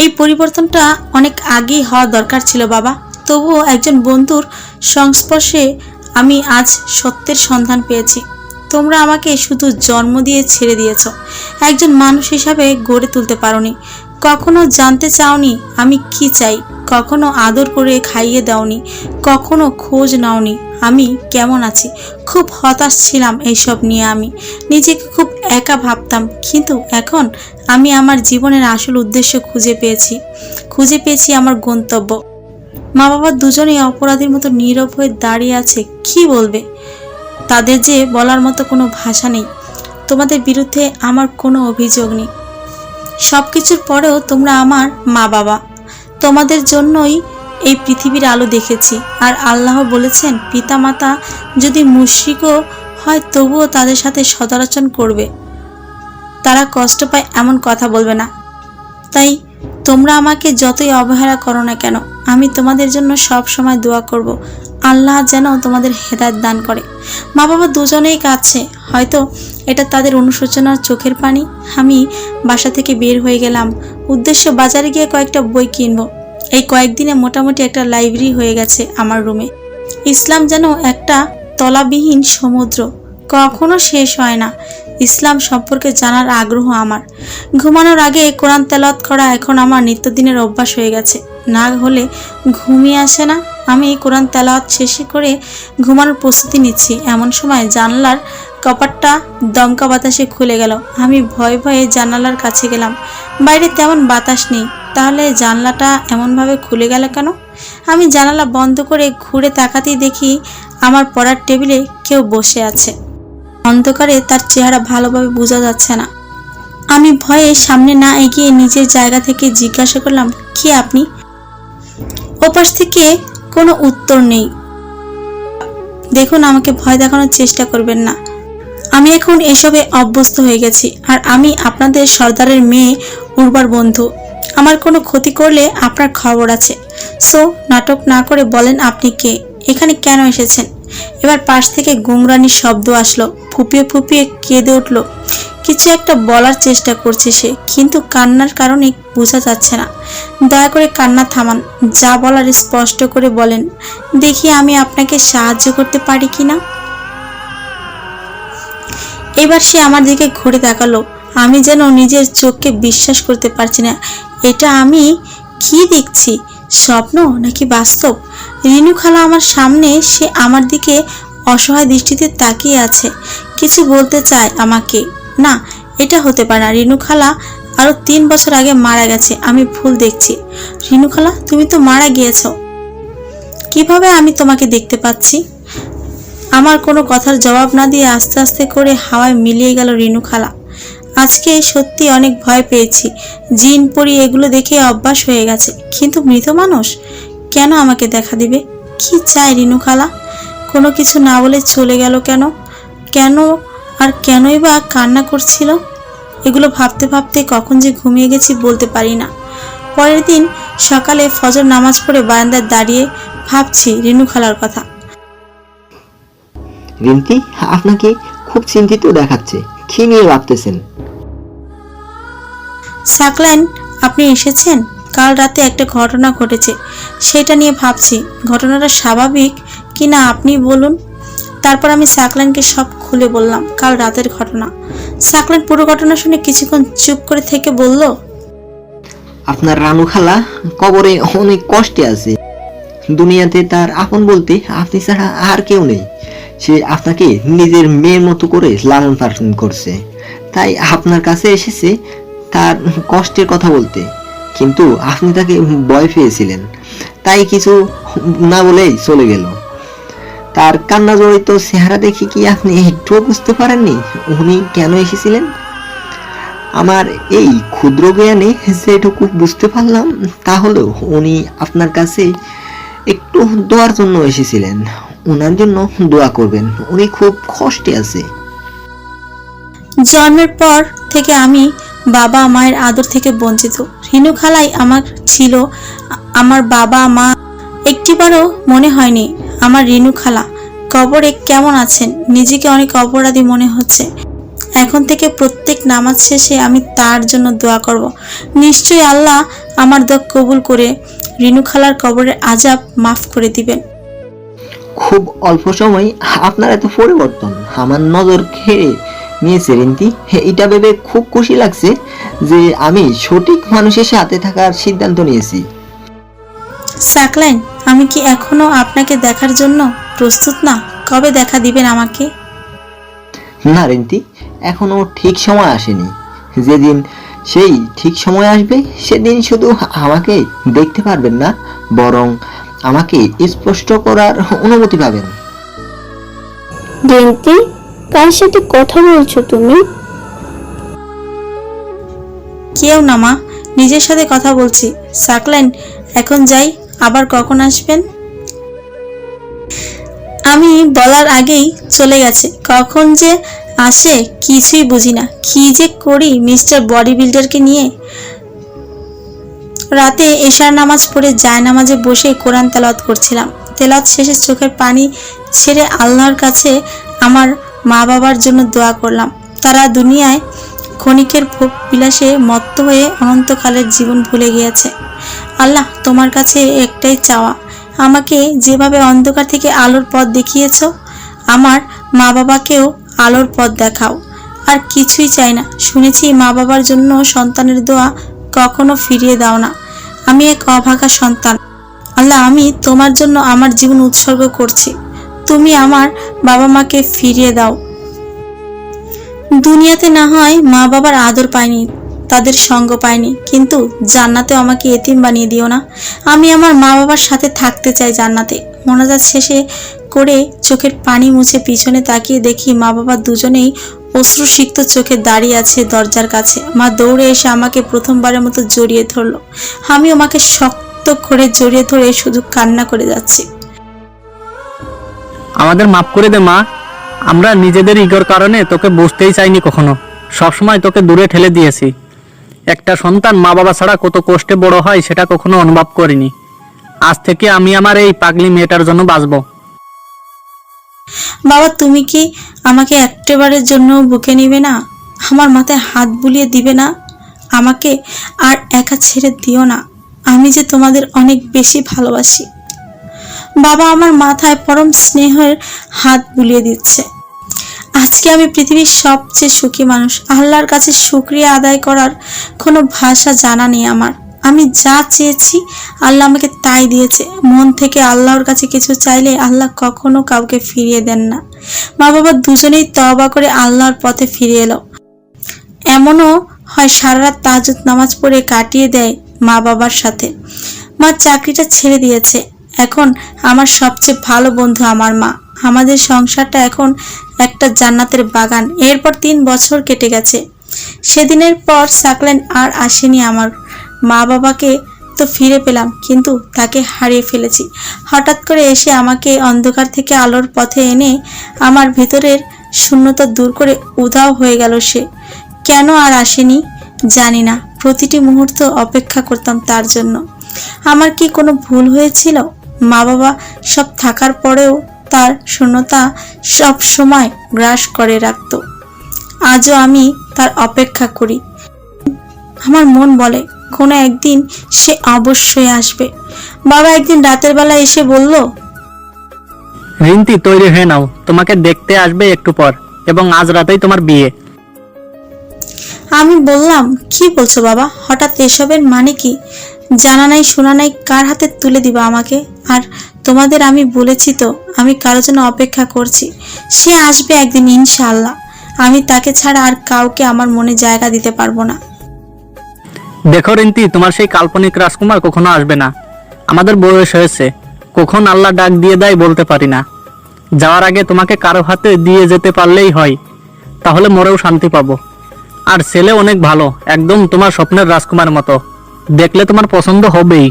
এই পরিবর্তনটা অনেক আগেই হওয়া দরকার ছিল বাবা। তবুও একজন বন্ধুর সংস্পর্শে আমি আজ সত্যের সন্ধান পেয়েছি। তোমরা আমাকে শুধু জন্ম দিয়ে ছেড়ে দিয়েছ, একজন মানুষ হিসাবে গড়ে তুলতে পারোনি। কখনো জানতে চাওনি আমি কি চাই, কখনো আদর করে খাইয়ে দাওনি, কখনো খোঁজ নাওনি আমি কেমন আছি। খুব হতাশ ছিলাম এইসব নিয়ে, আমি নিজেকে খুব একা ভাবতাম। কিন্তু এখন আমি আমার জীবনের আসল উদ্দেশ্য খুঁজে পেয়েছি আমার গন্তব্য। মা বাবা দুজনেই অপরাধীর মতো নীরব হয়ে দাঁড়িয়ে আছে। কি বলবে? তাদের যে বলার মতো কোনো ভাষা নেই। তোমাদের বিরুদ্ধে আমার কোনো অভিযোগ নেই। সব কিছুর পরেও তোমরা আমার মা বাবা। তোমাদের জন্যই এই পৃথিবীর আলো দেখেছি। আর আল্লাহ বলেছেন, পিতা মাতা যদি মুশরিকও হয় তবুও তাদের সাথে সদাচরণ করবে, তারা কষ্ট পায় এমন কথা বলবে না। তাই তোমরা আমাকে যতই অবহেলা করো না কেন, আমি তোমাদের জন্য সব সময় দোয়া করব, আল্লাহ যেন তোমাদের হেদায়েত দান করে। মা বাবা দুজনেই কাঁদছে। হয়তো এটা তাদের অনুশোচনার চোখের পানি। আমি বাসা থেকে বের হয়ে গেলাম, উদ্দেশ্য বাজারে গিয়ে কয়েকটা বই কিনবো। এই কয়েকদিনে মোটামুটি একটা লাইব্রেরি হয়ে গেছে আমার রুমে। ইসলাম যেন একটা তলাবিহীন সমুদ্র, কখনো শেষ হয় না। ইসলাম সম্পর্কে জানার আগ্রহ আমার। ঘুমানোর আগে কোরআন তেলাওয়াত করা এখন আমার নিত্যদিনের অভ্যাস হয়ে গেছে, না হলে ঘুমিয়ে আসে না। আমি কোরআন তেলাওয়াত শেষ করে ঘুমানোর প্রস্তুতি নিচ্ছি, এমন সময় জানালার কপাটটা দমকা বাতাসে খুলে গেল। আমি ভয়ে ভয়ে জানালার কাছে গেলাম। বাইরে তেমন বাতাস নেই, তাহলে জানলাটা এমনভাবে খুলে গেল কেন? আমি জানালা বন্ধ করে ঘুরে তাকাতেই দেখি আমার পড়ার টেবিলে কেউ বসে আছে। অন্ধকারে তার চেহারা ভালোভাবে বোঝা যাচ্ছে না। আমি ভয়ে সামনে না এগিয়ে নিজের জায়গা থেকে জিজ্ঞাসা করলাম, কি আপনি? ওপাশ থেকে কোনো উত্তর নেই। দেখুন, আমাকে ভয় দেখানোর চেষ্টা করবেন না। আমি এখন এসবে অভ্যস্ত হয়ে গেছি। আর আমি আপনাদের সর্দারের মেয়ে উর্বার বন্ধু। আমার কোনো ক্ষতি করলে আপনার খবর আছে। সো নাটক না করে বলেন আপনি কে, এখানে কেন এসেছেন? এবার পাশ থেকে গুংরানির শব্দ আসলো। ফুপিয়ে ফুপিয়ে কেঁদে উঠল। কিছু একটা বলার চেষ্টা করছে সে, কিন্তু কান্নার কারণে বোঝা যাচ্ছে না। দয়া করে কান্না থামান, যা বলার স্পষ্ট করে বলেন, দেখি আমি আপনাকে সাহায্য করতে পারি কিনা। এবার সে আমার দিকে ঘুরে তাকালো। আমি যেন নিজের চোখকে বিশ্বাস করতে পারছি না। এটা আমি কি দেখছি, স্বপ্ন নাকি বাস্তব? রিনু খালা আমার সামনে, সে আমার দিকে অসহায় দৃষ্টিতে তাকিয়ে আছে, কিছু বলতে চায় আমাকে। না, এটা হতে পারে না। রিনু খালা আরো 3 বছর আগে মারা গেছে, আমি ভুল দেখছি। রিনু খালা, তুমি তো মারা গিয়েছ, কিভাবে আমি তোমাকে দেখতে পাচ্ছি? আমার কোনো কথার জবাব না দিয়ে আস্তে আস্তে করে হাওয়ায় মিলিয়ে গেল রিনু খালা। আজকে সত্যি অনেক ভয় পেয়েছি। জিন পরি এগুলো দেখে অভ্যাস হয়ে গেছে, কিন্তু মৃত মানুষ কেন আমাকে দেখা দিবে? কি চায় রিনু খালা? কোনো কিছু না বলে চলে গেল কেন? আর কেনই বা কান্না করছিল? এগুলো ভাবতে ভাবতে কখন যে ঘুমিয়ে গেছি বলতে পারি না। পরের দিন সকালে ফজর নামাজ পড়ে বারান্দায় দাঁড়িয়ে ভাবছি রিনু খালার কথা। রিন্তি, আপনাকে খুব চিন্তিত দেখাচ্ছে, কি নিয়ে ভাবতেছেন? সাকলাইন, আপনি এসেছেন? কাল রাতে একটা ঘটনা ঘটেছে, সেটা নিয়ে ভাবছি। ঘটনাটা স্বাভাবিক কিনা আপনি বলুন। তারপর আমি সাকলাইনকে সব খুলে বললাম কাল রাতের ঘটনা। সাকলাইন পুরো ঘটনা শুনে কিছুক্ষণ চুপ করে থেকে বলল, আপনার রানু খালা কবরে অনেক কষ্টে আছে। দুনিয়াতে তার আপন বলতে আপনি ছাড়া আর কেউ নেই। সে আপনাকে নিজের মেয়ের মতো করে লালন পালন করছে, তাই আপনার কাছে এসেছে তার কষ্টের কথা বলতে। কিন্তু আপনি তাকে ভয় পেয়েছিলেন, তাই কিছু না বলেই চলে গেল। তার কান্না জড়িত চেহারা দেখে কি আপনি একটুও বুঝতে পারেননি উনি কেন এসেছিলেন? আমার এই ক্ষুদ্র জ্ঞানে যেটুকু বুঝতে পারলাম, তাহলে উনি আপনার কাছে একটু দোয়ার জন্য এসেছিলেন। ওনার জন্য দোয়া করবেন, উনি খুব কষ্টে আছে। জন্মের পর থেকে আমি বাবা মায়ের আদর থেকে বঞ্চিত। রিনু খালাই আমার ছিল, আমার বাবা মা। একটিবারও মনে হয়নি আমার রিনু খালা কবরে কেমন আছেন। নিজেকে অনেক অপরাধী মনে হচ্ছে। এখন থেকে প্রত্যেক নামাজ শেষে আমি তার জন্য দোয়া করব। নিশ্চয়ই আল্লাহ আমার দোয়া কবুল করে রিনু খালার কবরের আযাব মাফ করে দিবেন। খুব অল্প সময় আপনার এত পরিবর্তন আমার নজর খেয়ে নিয়েছে রিন্তি। এটা ভেবে খুব খুশি লাগছে যে আমি সঠিক মানুষের সাথে থাকার সিদ্ধান্ত নিয়েছি। সাকলাইন, আমি কি এখনো আপনাকে দেখার জন্য প্রস্তুত না? কবে দেখা দিবেন আমাকে? না রিন্তি, এখনো ঠিক সময় আসেনি। যেদিন সেই ঠিক সময় আসবে সেদিন শুধু আমাকে দেখতে পারবেন না, বরং আমাকে স্পষ্ট করার অনুমতি পাবেন। রিন্তি, কার সাথে কথা বলছো তুমি? কেউ না মা, নিজের সাথে কথা বলছি। সাকলাইন, এখন যাই, আবার কখন আসবেন? আমি বলার আগেই চলে গেছে। কখন যে আসে কিছুই বুঝি না। কি যে করি মিস্টার বডি বিল্ডারকে নিয়ে। রাতে এশার নামাজ পড়ে জায়নামাজে বসে কোরআন তেলাওয়াত করছিলাম। তেলাওয়াত শেষে চোখের পানি ছেড়ে আল্লাহর কাছে আমার মা বাবার জন্য দোয়া করলাম। তারা দুনিয়ায় ক্ষণিকের ভোগ বিলাসে মত্ত হয়ে অনন্তকালের জীবন ভুলে গিয়েছে। আল্লাহ, তোমার কাছে একটাই চাওয়া, আমাকে যেভাবে অন্ধকার থেকে আলোর পথ দেখিয়েছ, আমার মা বাবাকেও আলোর পথ দেখাও। আর কিছুই চাই না। শুনেছি মা বাবার জন্য সন্তানের দোয়া কখনো ফিরিয়ে দাও না। আমি এক অভাগা সন্তান। আল্লাহ, আমি তোমার জন্য আমার জীবন উৎসর্গ করছি। তুমি আমার বাবা মাকে ফিরিয়ে দাও। দুনিয়াতে না হয় মা বাবার আদর পাইনি, তাদের সঙ্গ পাইনি, কিন্তু জান্নাতেও আমাকে এতিম বানিয়ে দিও না। আমি আমার মা বাবার সাথে থাকতে চাই জান্নাতে। মোনাজাত শেষে করে চোখের পানি মুছে পিছনে তাকিয়ে দেখি মা বাবা দুজনেই অশ্রুসিক্ত চোখে দাঁড়িয়ে আছে দরজার কাছে। মা দৌড়ে এসে আমাকে প্রথমবারের মতো জড়িয়ে ধরলো। আমিও মাকে শক্ত করে জড়িয়ে ধরে শুধু কান্না করে যাচ্ছি। আমাদের মাফ করে দে মা, আমরা নিজেদের ইগোর কারণে তোকে বুঝতেই চাইনি কখনো। সবসময় তোকে দূরে ঠেলে দিয়েছি। একটা সন্তান মা বাবা ছাড়া কত কষ্টে বড় হয় সেটা কখনো অনুভব করিনি। আজ থেকে আমি আমার এই পাগলি মেয়েটার জন্য বাঁচবো। বাবা, তুমি কি আমাকে একটাবারের জন্য বুকে নিবে না? আমার মাথায় হাত বুলিয়ে দিবে না? আমাকে আর একা ছেড়ে দিও না। আমি যে তোমাদের অনেক বেশি ভালোবাসি। বাবা আমার মাথায় পরম স্নেহের হাত বুলিয়ে দিচ্ছে। আজকে আমি পৃথিবীর সবচেয়ে সুখী মানুষ। আল্লাহর কাছে শুকরিয়া আদায় করার কোনো ভাষা জানা নেই আমার। আমি যা চেয়েছি আল্লাহ আমাকে তাই দিয়েছে। মন থেকে আল্লাহর কাছে কিছু চাইলে আল্লাহ কখনো কাউকে ফিরিয়ে দেন না। মা বাবা দুজনেই তওবা করে আল্লাহর পথে ফিরে এলো। এমনও হয় সারা রাত তাহাজ্জুদ নামাজ পড়ে কাটিয়ে দেয় মা বাবার সাথে। মা চাকরিটা ছেড়ে দিয়েছে। এখন আমার সবচেয়ে ভালো বন্ধু আমার মা। আমাদের সংসারটা এখন একটা জান্নাতের বাগান। এরপর 3 বছর কেটে গেছে। সেদিনের পর সাকলাইন আর আসেনি। আমার মা বাবাকে তো ফিরে পেলাম, কিন্তু তাকে হারিয়ে ফেলেছি। হঠাৎ করে এসে আমাকে অন্ধকার থেকে আলোর পথে এনে আমার ভেতরের শূন্যতা দূর করে উধাও হয়ে গেল সে। কেন আর আসেনি জানি না। প্রতিটি মুহূর্ত অপেক্ষা করতাম তার জন্য। আমার কি কোনো ভুল হয়েছিল? মা বাবা সব থাকার পরেও তার শূন্যতা সব সময় গ্রাস করে রাখত। আজও আমি তার অপেক্ষা করি। আমার মন বলে কোনো একদিন সে অবশ্যই আসবে। বাবা একদিন রাতের বেলা এসে বলল, রিন্তি, তৈরি হয়ে নাও, তোমাকে দেখতে আসবে একটু পর, এবং আজ রাতেই তোমার বিয়ে। আমি বললাম, কি বলছো বাবা? হঠাৎ এসবের মানে কি? জানা নাই শোনা নাই কার হাতে তুলে দিবা আমাকে? আর তোমাদের আমি বলেছি তো আমি কারোর জন্য অপেক্ষা করছি। সে আসবে একদিন ইনশাআল্লাহ। আমি তাকে ছাড়া আর কাউকে আমার মনে জায়গা দিতে পারবো না। দেখো রিন্তি, তোমার সেই কাল্পনিক রাজকুমার কখনো আসবে না। আমাদের বয়স হয়েছে, কখন আল্লাহ ডাক দিয়ে দেয় বলতে পারি না। যাওয়ার আগে তোমাকে কারো হাতে দিয়ে যেতে পারলেই হয়, তাহলে মরেও শান্তি পাবো। আর ছেলে অনেক ভালো, একদম তোমার স্বপ্নের রাজকুমার মতো। দেখলে তোমার পছন্দ হবেই।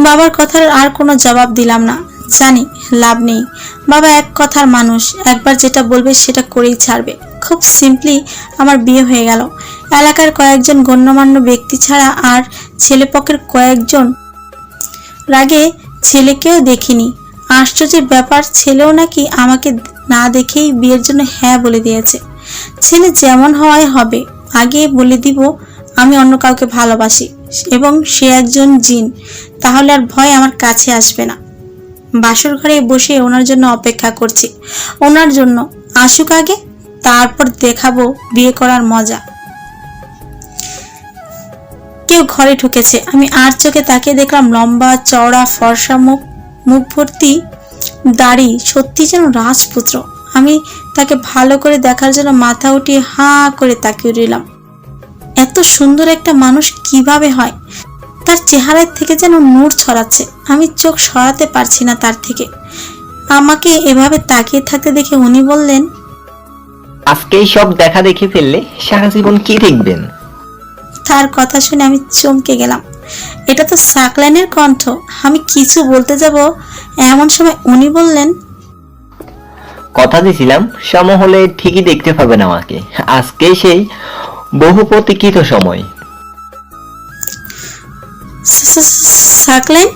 বাবার কথার আর কোনো জবাব দিলাম না। জানি লাভ নেই। বাবা এক কথার মানুষ, একবার যেটা বলবে সেটা করেই ছাড়বে। খুব সিম্পলি আমার বিয়ে হয়ে গেল। এলাকার কয়েকজন গণ্যমান্য ব্যক্তি ছাড়া আর ছেলেপক্ষের কয়েকজন রাগে ছেলেকেও দেখিনি। আশ্চর্যের ব্যাপার, ছেলেও নাকি আমাকে না দেখেই বিয়ের জন্য হ্যাঁ বলে দিয়েছে। ছেলে যেমন হয় হবে, আগে বলে দিব আমি অন্য কাউকে ভালোবাসি এবং সে একজন জিন, তাহলে আর ভয় আমার কাছে আসবে না। বাসর ঘরে বসে ওনার জন্য অপেক্ষা করছি, ওনার জন্য আসুক আগে, তারপর দেখাবো বিয়ে করার মজা। কেউ ঘরে ঢুকেছে। আমি আর চোখে তাকিয়ে দেখলাম লম্বা চওড়া ফর্সা মুখ, মুখ ভর্তি দাড়ি, সত্যি যেন রাজপুত্র। আমি তাকে ভালো করে দেখার জন্য মাথা উঠিয়ে হাঁ করে তাকিয়ে রইলাম। এত সুন্দর একটা মানুষ কিভাবে হয়? তার চেহারায় থেকে যেন নূর ছড়াচ্ছে। আমি চোখ সরাতে পারছি না তার থেকে। আমাকে এভাবে তাকিয়ে থাকতে দেখে উনি বললেন, আজকেই সব দেখা দেখে ফেললে সারা জীবন কি দেখবেন? তার কথা শুনে আমি চমকে গেলাম। এটা তো সাকলাইনের কণ্ঠ। আমি কিছু বলতে যাব এমন সময় উনি বললেন, কথা দিয়েছিলাম সময় হলে ঠিকই দেখতে পাবেন আমাকে। আজকে সেই বহু প্রতীক্ষিত সময়। সাকলাইন?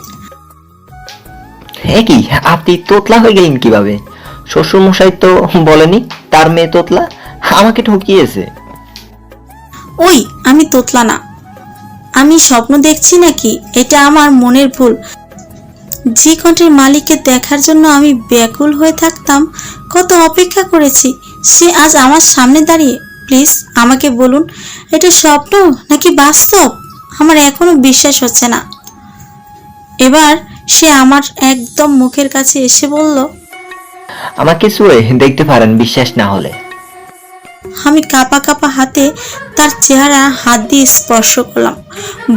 হ্যাঁ, কি আপনি তোতলা হয়ে গেলেন কিভাবে? শ্বশুর মশাই তো বলেনি তার মেয়ে তোতলা? আমাকে ঠকিয়েছে। ওই, আমি তোতলা না। আমি স্বপ্ন দেখছি নাকি? এটা আমার মনের ভুল। যে কণ্ঠের মালিককে দেখার জন্য আমি ব্যাকুল হয়ে থাকতাম, কত অপেক্ষা করেছি, সে আজ আমার সামনে দাঁড়িয়ে। প্লিজ আমাকে বলুন, এটা স্বপ্ন নাকি বাস্তব? আমার এখনো বিশ্বাস হচ্ছে না। এবার সে আমার একদম মুখের কাছে এসে বলল, আমাকে ছুঁয়ে দেখতে পারেন বিশ্বাস না হলে। আমি কাঁপা কাঁপা হাতে তার চেহারা হাত দিয়ে স্পর্শ করলাম।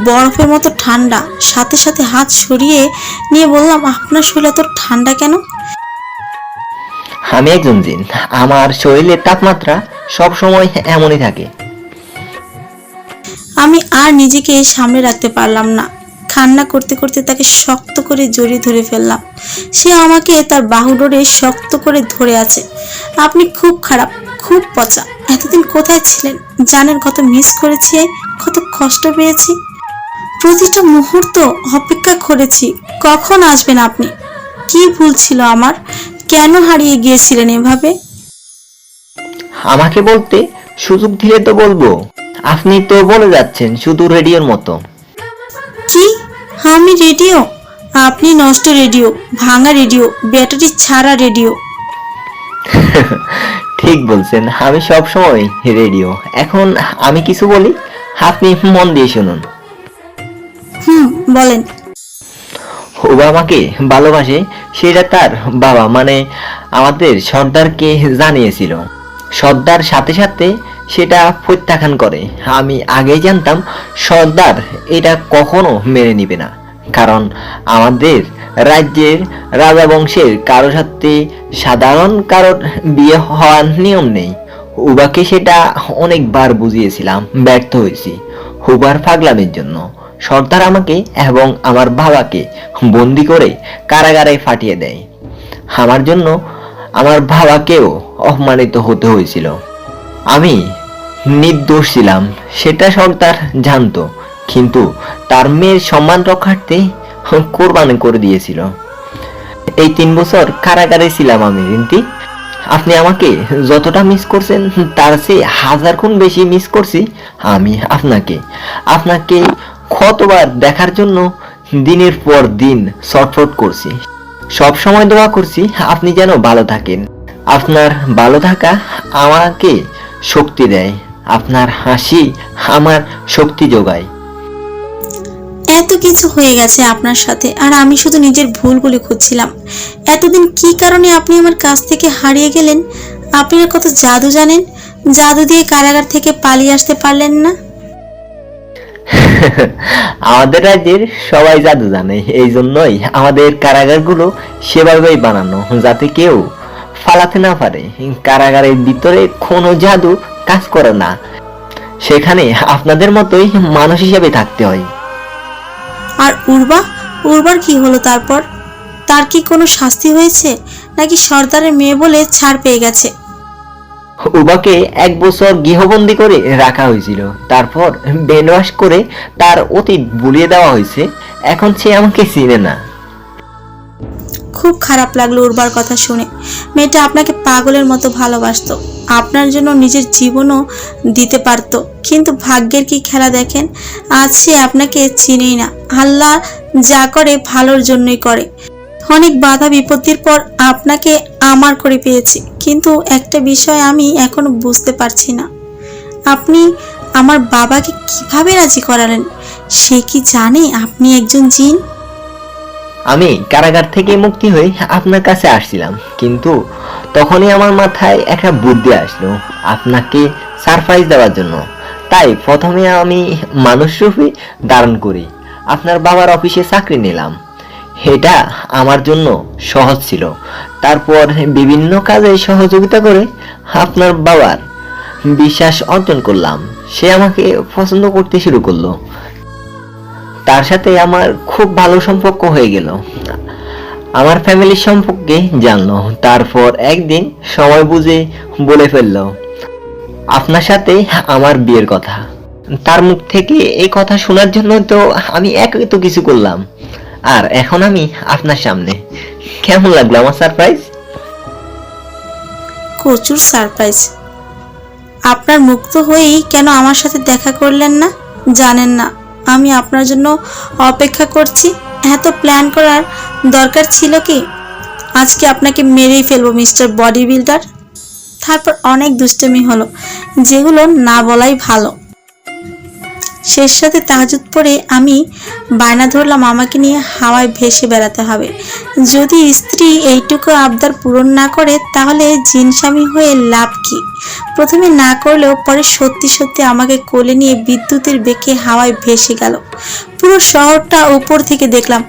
বরফের মতো ঠান্ডা। সাথে সাথে হাত সরিয়ে নিয়ে বললাম, আপনার শরীর এত ঠান্ডা কেন? আমি একজন জিন, আমার শরীরের তাপমাত্রা সব সময় এমনই থাকে। আমি আর নিজেকে সামনে রাখতে পারলাম না। কান্না করতে করতে তাকে শক্ত করে জড়িয়ে ধরে ফেললাম। সে আমাকে তার বাহু ডোরে শক্ত করে ধরে আছে। আপনি খুব খারাপ, খুব পচা। এতদিন কোথায় ছিলেন? জানেন কত মিস করেছি, কত কষ্ট পেয়েছি। প্রতিটা মুহূর্ত অপেক্ষা করেছি কখন আসবেন আপনি। কি ভুল ছিল আমার? কেন হারিয়ে গিয়েছিলেন এভাবে? আমাকে বলতে সুযোগ দিলে তো বলবো। আপনি তো বলে যাচ্ছেন শুধু রেডিওর মতো। কি? আমি রেডিও? আপনি নষ্ট রেডিও, ভাঙা রেডিও, ব্যাটারি ছাড়া রেডিও। ঠিক বলছেন, আমি সব সময় রেডিও। এখন আমি কিছু বলি, আপনি মন দিয়ে শুনুন। বলেন। ও আমাকে ভালোবাসে সেটা তার বাবা মানে আমাদের সর্দারকে জানিয়েছিল। সর্দার সাথে সাথে সেটা প্রত্যাখ্যান করে। আমি আগেই জানতাম সর্দার এটা কখনো মেনে নিবে না, কারণ আমাদের রাজ্যের রাজা বংশের কারোর সাথে সাধারণ কারোর বিয়ে হওয়ার নিয়ম নেই। উবাকে সেটা অনেকবার বুঝিয়েছিলাম, ব্যর্থ হয়েছি। হুবার পাগলামির জন্য সর্দার আমাকে এবং আমার বাবাকে বন্দি করে কারাগারে পাঠিয়ে দেয়। আমার জন্য আমার বাবাকেও অপমানিত হতে হয়েছিল। আমি নির্দোষ ছিলাম সেটা সর্দার জানতো, কিন্তু তার মেয়ের সম্মান রক্ষার্থে কোরবানি করে দিয়েছিল। এই 3 বছর কারাগারে ছিলাম আমি রিন্তি। আপনি আমাকে যতটা মিস করছেন তার চেয়ে 1000 গুণ বেশি মিস করছি আমি আপনাকে কতবার দেখার জন্য দিনের পর দিন ছটফট করছি। সব সময় দোয়া করছি আপনি যেন ভালো থাকেন। আপনার ভালো থাকা আমাকে শক্তি দেয়, আপনার হাসি আমার শক্তি যোগায়। এত কিছু হয়ে গেছে আপনার সাথে, আর আমি শুধু নিজের ভুলগুলি খুঁজছিলাম। এতদিন কি কারণে আপনি আমার কাছ থেকে হারিয়ে গেলেন? আপনারা কত জাদু জানেন, জাদু দিয়ে কারাগার থেকে পালিয়ে আসতে পারলেন না? আমাদের রাজ্যের সবাই জাদু জানে, এই জন্যই আমাদের কারাগারগুলো সেভাবেই বানানো যাতে কেউ ফালাতে না পারে। কারাগারের ভিতরে কোনো জাদু কাজ করে না, সেখানে আপনাদের মতোই মানুষ হিসেবে থাকতে হয়। আর উর্বার কি হলো তারপর? তার কি কোনো শাস্তি হয়েছে, নাকি সর্দারের মেয়ে বলে ছাড় পেয়ে গেছে? উবাকে 1 বছর গৃহবন্দী করে রাখা হয়েছিল, তারপর ব্রেনওয়াশ করে তার অতীত ভুলিয়ে দেওয়া হয়েছে। এখন সে আমাকে চিনে না। খুব খারাপ লাগলো উর্বার কথা শুনে। মেয়েটা আপনাকে পাগলের মতো ভালোবাসতো, আপনার জন্য নিজের জীবনও দিতে পারত, কিন্তু ভাগ্যের কি খেলা দেখেন, আজ সে আপনাকে চিনেই না। আল্লাহ যা করে ভালোর জন্যই করে। অনেক বাধা বিপত্তির পর আপনাকে আমার করে পেয়েছি, কিন্তু একটা বিষয় আমি এখনো বুঝতে পারছি না, আপনি আমার বাবাকে কিভাবে রাজি করালেন? সে কি জানে আপনি একজন জিন? আমি কারাগার থেকে মুক্তি হয়ে আপনার কাছে আসছিলাম, কিন্তু তখনই আমার মাথায় একটা বুদ্ধি আসলো আপনাকে সারপ্রাইজ দেওয়ার জন্য। তাই প্রথমে আমি মানুষ রূপে ধারণ করি আপনার বাবার অফিসে চাকরি নিলাম। এটা আমার জন্য সহজ ছিল। তারপর বিভিন্ন কাজে সহযোগিতা করে আপনার বাবার বিশ্বাস অর্জন করলাম। সে আমাকে পছন্দ করতে শুরু করলো। তার সাথে আমার খুব ভালো সম্পর্ক হয়ে গেল। আমার ফ্যামিলির সম্পর্কে জানলো। তারপর একদিন সময় বুঝে বলে ফেললো আপনার সাথে আমার বিয়ের কথা। তার মুখ থেকে এই কথা শোনার জন্য তো আমি এত কিছু করলাম, আর এখন আমি আপনার সামনে। কেমন লাগলো আমার সারপ্রাইজ? প্রচুর সারপ্রাইজ। আপনার মুক্ত হয়েই কেন আমার সাথে দেখা করলেন না? জানেন না আমি আপনার জন্য অপেক্ষা করছি? এত প্ল্যান করার দরকার ছিল কি? আজকে আপনাকে মেরেই ফেলবো মিস্টার বডি বিল্ডার। তারপর অনেক দুষ্টুমি হলো, যেগুলো না বলাই ভালো। শেষ সাথে তাহাজুদ পড়ে আমি বায়না ধরলাম আমাকে নিয়ে হাওয়ায় ভেসে বেড়াতে হবে। যদি স্ত্রী এইটুকু আবদার পূরণ না করে তাহলে জিন স্বামী হয়ে লাভ কি? প্রথমে না করলেও পরে সত্যি সত্যি আমাকে কোলে নিয়ে বিদ্যুতের বেগে হাওয়ায় ভেসে গেল। পুরো শহরটা উপর থেকে দেখলাম।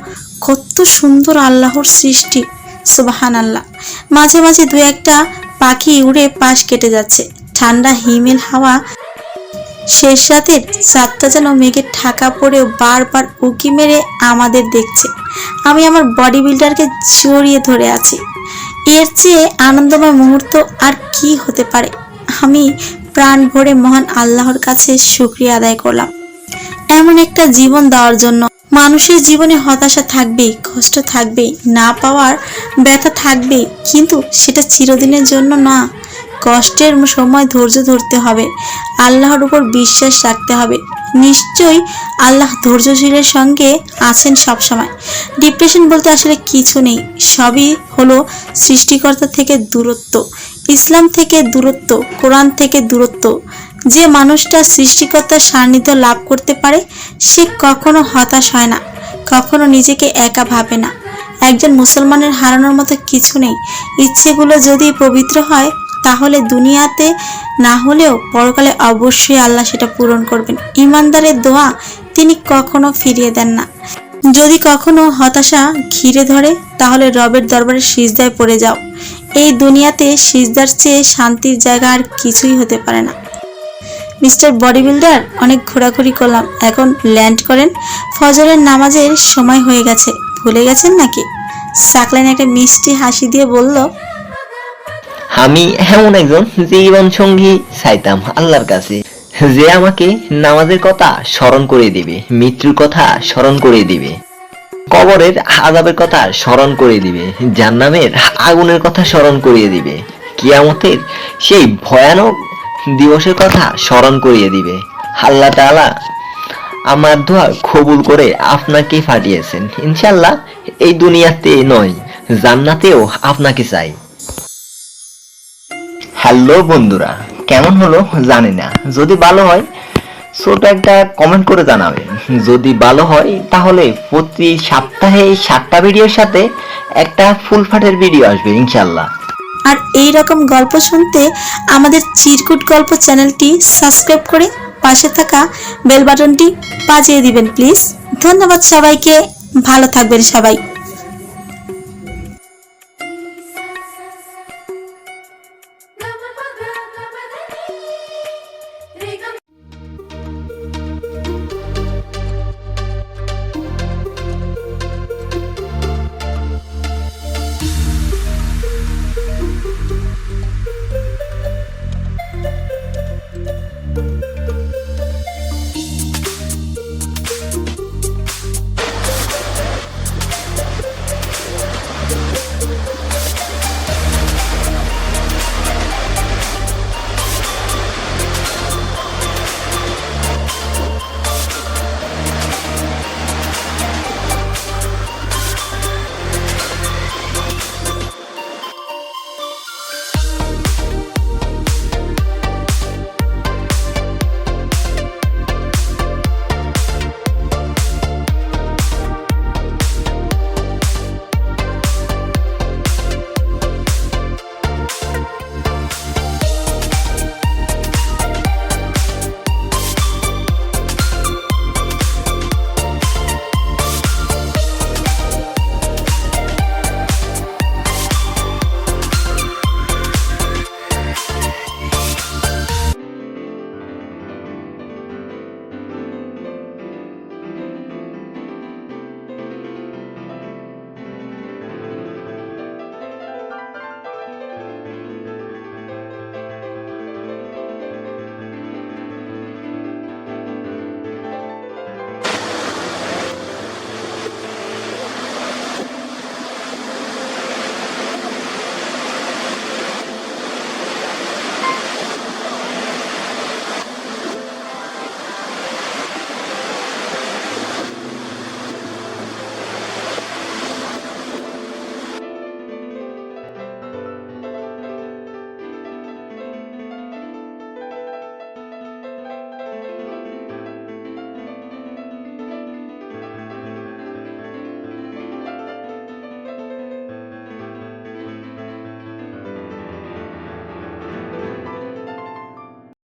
কত সুন্দর আল্লাহর সৃষ্টি, সুবহানাল্লাহ। মাঝে মাঝে দু একটা পাখি উড়ে পাশ কেটে যাচ্ছে। ঠান্ডা হিমেল হাওয়া শেষ রাতের চাঁদটা যেন মেঘে ঢাকা পড়েও বারবার উকি মেরে আমাদের দেখছে। আমি আমার বডি বিল্ডারকে জড়িয়ে ধরে আছি। এর চেয়ে আনন্দময় মুহূর্ত আর কি হতে পারে? আমি প্রাণ ভরে মহান আল্লাহর কাছে শুকরিয়া আদায় করলাম এমন একটা জীবন দেওয়ার জন্য। মানুষের জীবনে হতাশা থাকবেই, কষ্ট থাকবেই, না পাওয়ার ব্যথা থাকবেই, কিন্তু সেটা চিরদিনের জন্য না। কষ্টের সময় ধৈর্য ধরতে হবে, আল্লাহর উপর বিশ্বাস রাখতে হবে। নিশ্চয়ই আল্লাহ ধৈর্যশীলের সঙ্গে আছেন সব সময়। ডিপ্রেশন বলতে আসলে কিছু নেই, সবই হলো সৃষ্টিকর্তা থেকে দূরত্ব, ইসলাম থেকে দূরত্ব, কোরআন থেকে দূরত্ব। যে মানুষটা সৃষ্টিকর্তার সান্নিধ্য লাভ করতে পারে সে কখনো হতাশ হয় না, কখনো নিজেকে একা ভাবে না। একজন মুসলমানের হারানোর মতো কিছু নেই। ইচ্ছেগুলো যদি পবিত্র হয় তাহলে দুনিয়াতে না হলেও পরকালে অবশ্যই আল্লাহ সেটা পূরণ করবেন। ইমানদারের দোয়া তিনি কখনো ফিরিয়ে দেন না। যদি কখনো হতাশা ঘিরে ধরে তাহলে রবের দরবারে সিজদায় পড়ে যাও। এই দুনিয়াতে সিজদার চেয়ে শান্তির জায়গা আর কিছুই হতে পারে না। মিস্টার বডি বিল্ডার, অনেক ঘোরাঘুরি করলাম, এখন ল্যান্ড করেন। ফজরের নামাজের সময় হয়ে গেছে, ভুলে গেছেন নাকি? সাকলাইন একটা মিষ্টি হাসি দিয়ে বলল, আমি এমন একজন জীবন সঙ্গী চাইতাম আল্লাহর কাছে, যে আমাকে নামাজের কথা স্মরণ করে দিবে, মৃত্যুর কথা স্মরণ করে দিবে, কবরের আযাবের কথা স্মরণ করে দিবে, জাহান্নামের আগুনের কথা স্মরণ করিয়ে দিবে, কিয়ামতের সেই ভয়ানক দিবসের কথা স্মরণ করিয়ে দিবে। আল্লাহ তাআলা আমার দোয়া কবুল করে আপনাকে পাঠিয়েছেন। ইনশাআল্লাহ এই দুনিয়াতে নয়, জান্নাতেও আপনাকে চাই। হ্যালো বন্ধুরা, কেমন হলো জানি না। যদি ভালো হয় ছোট একটা কমেন্ট করে জানাবেন। যদি ভালো হয় তাহলে প্রতি সপ্তাহে 7টা ভিডিওর সাথে একটা ফুল ফাটের ভিডিও আসবে ইনশাআল্লাহ। আর এই রকম গল্প শুনতে আমাদের চিরকুট গল্প চ্যানেলটি সাবস্ক্রাইব করে পাশে থাকা বেল বাটনটি বাজিয়ে দিবেন প্লিজ। ধন্যবাদ সবাইকে, ভালো থাকবেন সবাই।